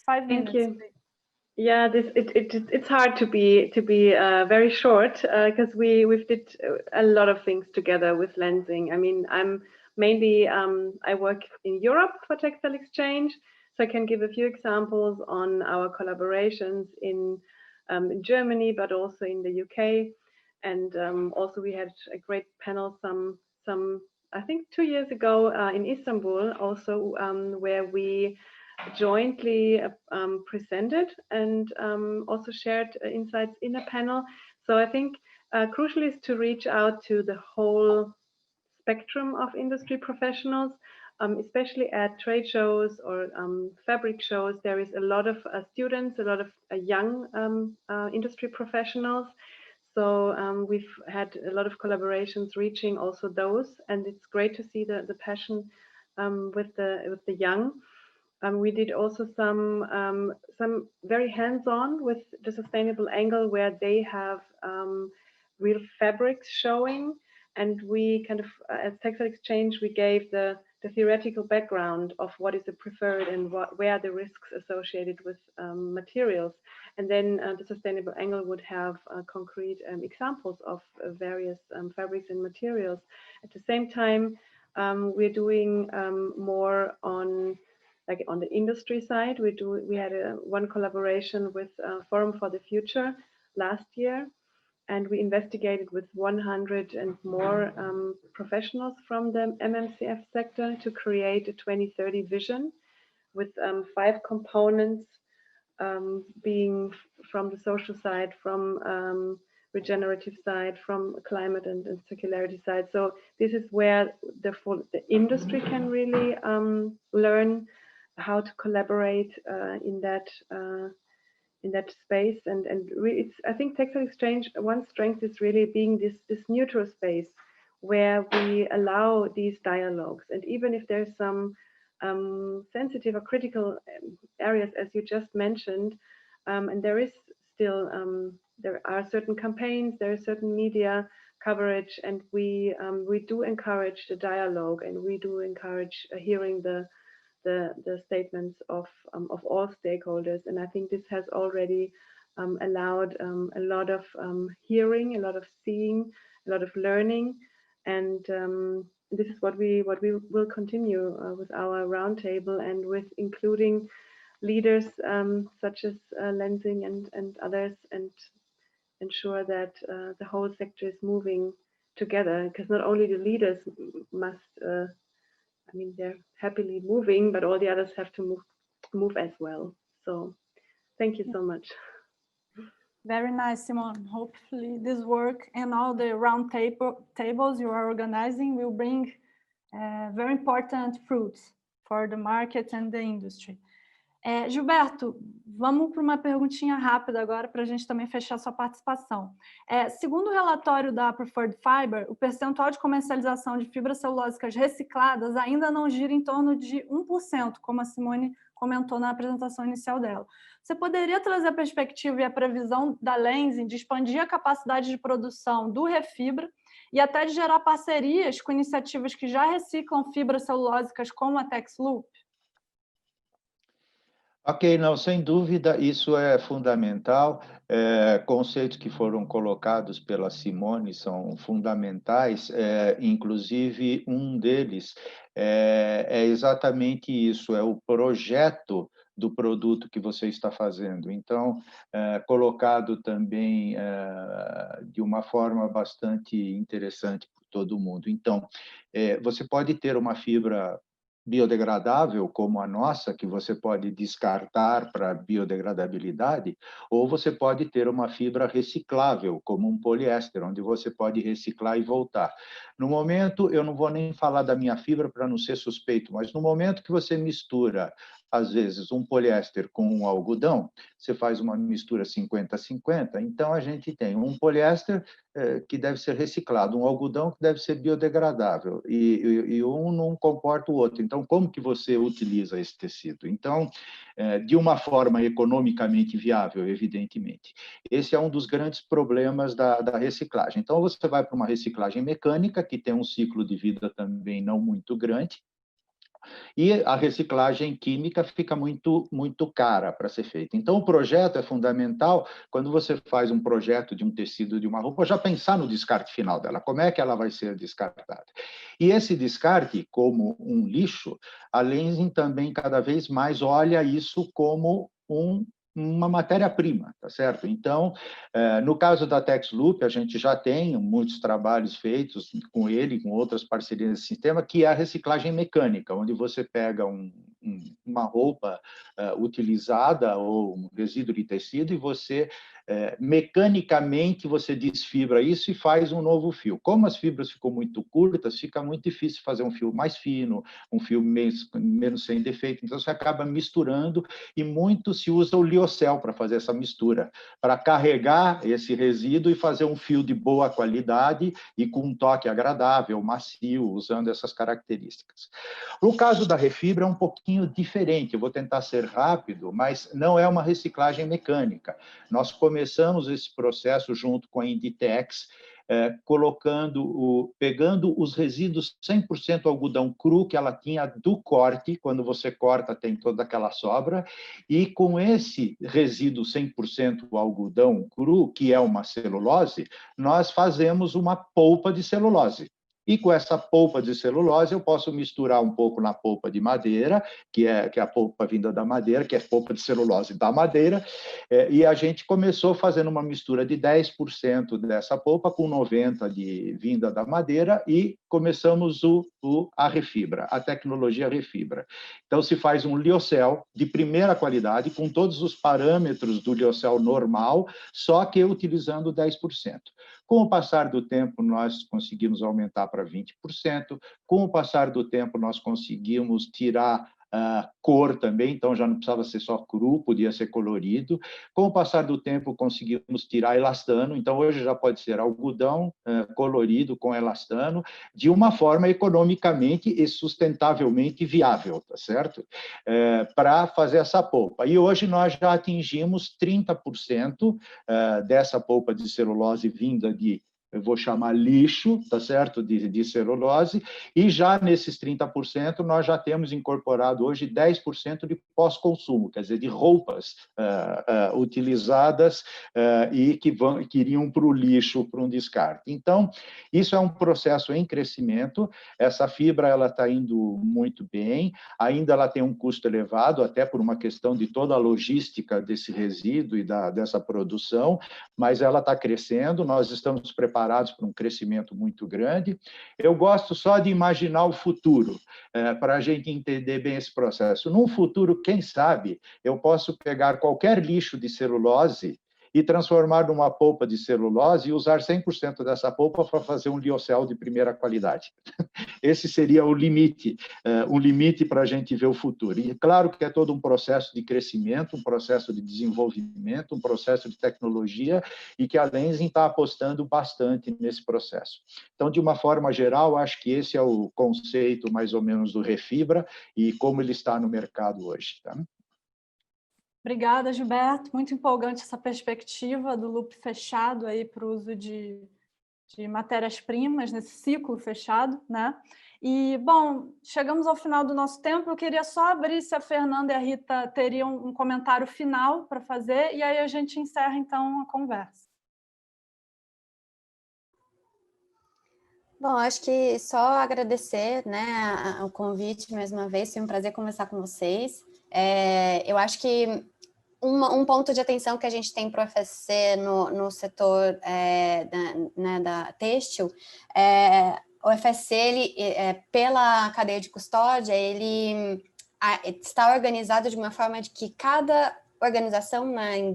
5 minutes. Thank you. Yeah, it's hard to be very short because we've did a lot of things together with Lenzing. I mean, I'm mainly I work in Europe for Textile Exchange, so I can give a few examples on our collaborations in Germany, but also in the UK, and also we had a great panel some I think 2 years ago in Istanbul, also where we jointly presented and also shared insights in a panel. So I think crucial is to reach out to the whole spectrum of industry professionals, especially at trade shows or fabric shows. There is a lot of students, a lot of young industry professionals. So we've had a lot of collaborations reaching also those, and it's great to see the passion with the young. We did also some very hands-on with the sustainable angle, where they have real fabrics showing, and we kind of, as Textile Exchange, we gave the theoretical background of what is the preferred and where are the risks associated with materials, and then the sustainable angle would have concrete examples of various fabrics and materials. At the same time, we're doing more on the industry side. We had one collaboration with Forum for the Future last year, and we investigated with 100 and more professionals from the MMCF sector to create a 2030 vision with 5 components, being from the social side, from regenerative side, from climate and circularity side. So this is where the industry can really learn how to collaborate in that space, and it's, I think Textile Exchange, one strength is really being this neutral space where we allow these dialogues, and even if there's some sensitive or critical areas, as you just mentioned, and there is still there are certain campaigns, there is certain media coverage, and we do encourage the dialogue, and we do encourage hearing the statements of all stakeholders. And I think this has already allowed a lot of hearing, a lot of seeing, a lot of learning, and this is what we will continue with our roundtable, and with including leaders such as Lenzing and others, and ensure that the whole sector is moving together, because not only the leaders must I mean, they're happily moving, but all the others have to move as well. So thank you so much. Very nice, Simone. Hopefully this work and all the round tables you are organizing will bring very important fruits for the market and the industry. Gilberto, vamos para uma perguntinha rápida agora para a gente também fechar sua participação. Segundo o relatório da Preferred Fiber, o percentual de comercialização de fibras celulósicas recicladas ainda não gira em torno de 1%, como a Simone comentou na apresentação inicial dela. Você poderia trazer a perspectiva e a previsão da Lenzing de expandir a capacidade de produção do Refibra e até de gerar parcerias com iniciativas que já reciclam fibras celulósicas como a Texloop? Ok, não, sem dúvida, isso é fundamental. Conceitos que foram colocados pela Simone são fundamentais, inclusive um deles é exatamente isso, é o projeto do produto que você está fazendo. Então, colocado também de uma forma bastante interessante por todo mundo. Então, você pode ter uma fibra biodegradável, como a nossa, que você pode descartar para biodegradabilidade, ou você pode ter uma fibra reciclável, como um poliéster, onde você pode reciclar e voltar. No momento, eu não vou nem falar da minha fibra para não ser suspeito, mas no momento que você mistura, às vezes, um poliéster com um algodão, você faz uma mistura 50-50, então a gente tem um poliéster que deve ser reciclado, um algodão que deve ser biodegradável, e um não comporta o outro. Então, como que você utiliza esse tecido? Então, de uma forma economicamente viável, evidentemente. Esse é um dos grandes problemas da reciclagem. Então, você vai para uma reciclagem mecânica, que tem um ciclo de vida também não muito grande, e a reciclagem química fica muito cara para ser feita. Então, o projeto é fundamental, quando você faz um projeto de um tecido, de uma roupa, já pensar no descarte final dela, como é que ela vai ser descartada. E esse descarte, como um lixo, a Lenzing também cada vez mais olha isso como uma matéria-prima, tá certo? Então, no caso da Texloop, a gente já tem muitos trabalhos feitos com ele, com outras parcerias nesse sistema, que é a reciclagem mecânica, onde você pega uma roupa utilizada ou um resíduo de tecido e você mecanicamente você desfibra isso e faz um novo fio. Como as fibras ficam muito curtas, fica muito difícil fazer um fio mais fino, um fio menos sem defeito, então você acaba misturando e muito se usa o liocel para fazer essa mistura, para carregar esse resíduo e fazer um fio de boa qualidade e com um toque agradável, macio, usando essas características. No caso da Refibra é um pouquinho diferente, eu vou tentar ser rápido, mas não é uma reciclagem mecânica. Nós começamos esse processo junto com a Inditex, pegando os resíduos 100% algodão cru que ela tinha do corte, quando você corta tem toda aquela sobra, e com esse resíduo 100% algodão cru, que é uma celulose, nós fazemos uma polpa de celulose. E com essa polpa de celulose, eu posso misturar um pouco na polpa de madeira, que é a polpa vinda da madeira, que é polpa de celulose da madeira, e a gente começou fazendo uma mistura de 10% dessa polpa com 90% de vinda da madeira e começamos a Refibra, a tecnologia Refibra. Então, se faz um liocel de primeira qualidade, com todos os parâmetros do liocel normal, só que utilizando 10%. Com o passar do tempo, nós conseguimos aumentar para 20%. Com o passar do tempo, nós conseguimos tirar cor também, então já não precisava ser só cru, podia ser colorido. Com o passar do tempo, conseguimos tirar elastano, então hoje já pode ser algodão colorido com elastano, de uma forma economicamente e sustentavelmente viável, tá certo? Para fazer essa polpa. E hoje nós já atingimos 30% dessa polpa de celulose vinda de, eu vou chamar lixo, tá certo, de celulose, e já nesses 30% nós já temos incorporado hoje 10% de pós-consumo, quer dizer, de roupas utilizadas e que iriam para o lixo, para um descarte. Então, isso é um processo em crescimento, essa fibra ela está indo muito bem, ainda ela tem um custo elevado, até por uma questão de toda a logística desse resíduo e dessa produção, mas ela está crescendo, nós estamos preparados para um crescimento muito grande. Eu gosto só de imaginar o futuro, para a gente entender bem esse processo. Num futuro, quem sabe, eu posso pegar qualquer lixo de celulose e transformar numa polpa de celulose e usar 100% dessa polpa para fazer um liocel de primeira qualidade. Esse seria o limite, um limite para a gente ver o futuro. E claro que é todo um processo de crescimento, um processo de desenvolvimento, um processo de tecnologia, e que a Lenzing está apostando bastante nesse processo. Então, de uma forma geral, acho que esse é o conceito, mais ou menos, do Refibra e como ele está no mercado hoje. Tá? Obrigada, Gilberto. Muito empolgante essa perspectiva do loop fechado aí para o uso de matérias-primas nesse ciclo fechado, né? E, bom, chegamos ao final do nosso tempo. Eu queria só abrir se a Fernanda e a Rita teriam um comentário final para fazer, e aí a gente encerra, então, a conversa. Bom, acho que só agradecer, né, o convite mais uma vez, foi um prazer conversar com vocês. Eu acho que um ponto de atenção que a gente tem para o FSC no setor da têxtil o FSC, ele, pela cadeia de custódia, ele está organizado de uma forma de que cada organização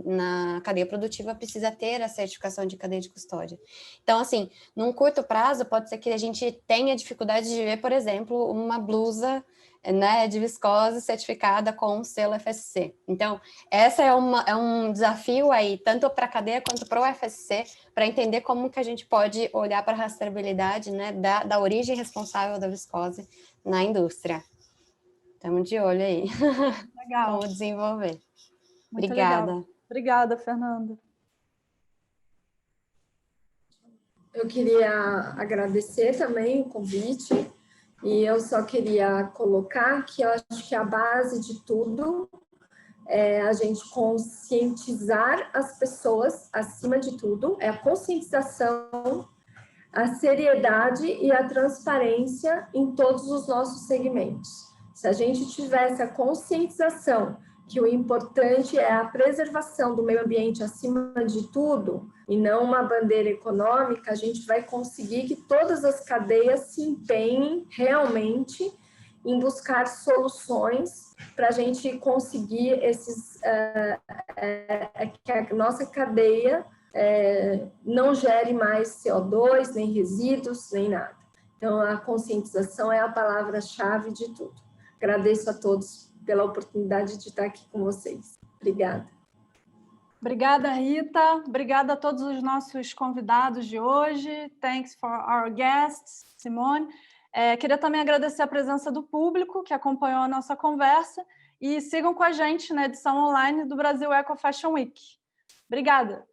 na cadeia produtiva precisa ter a certificação de cadeia de custódia. Então, assim, num curto prazo, pode ser que a gente tenha dificuldade de ver, por exemplo, uma blusa, né, de viscose certificada com um selo FSC. Então, essa é um desafio aí, tanto para a cadeia quanto para o FSC, para entender como que a gente pode olhar para a rastreabilidade, né, da origem responsável da viscose na indústria. Estamos de olho aí. Legal. Como desenvolver. Muito Obrigada. Legal. Obrigada, Fernanda. Eu queria agradecer também o convite e eu só queria colocar que eu acho que a base de tudo é a gente conscientizar as pessoas, acima de tudo, é a conscientização, a seriedade e a transparência em todos os nossos segmentos. Se a gente tivesse a conscientização que o importante é a preservação do meio ambiente acima de tudo, e não uma bandeira econômica, a gente vai conseguir que todas as cadeias se empenhem realmente em buscar soluções para a gente conseguir que a nossa cadeia não gere mais CO2, nem resíduos, nem nada. Então, a conscientização é a palavra-chave de tudo. Agradeço a todos pela oportunidade de estar aqui com vocês. Obrigada. Obrigada, Rita. Obrigada a todos os nossos convidados de hoje. Thanks for our guests, Simone. Queria também agradecer a presença do público que acompanhou a nossa conversa e sigam com a gente na edição online do Brasil Eco Fashion Week. Obrigada.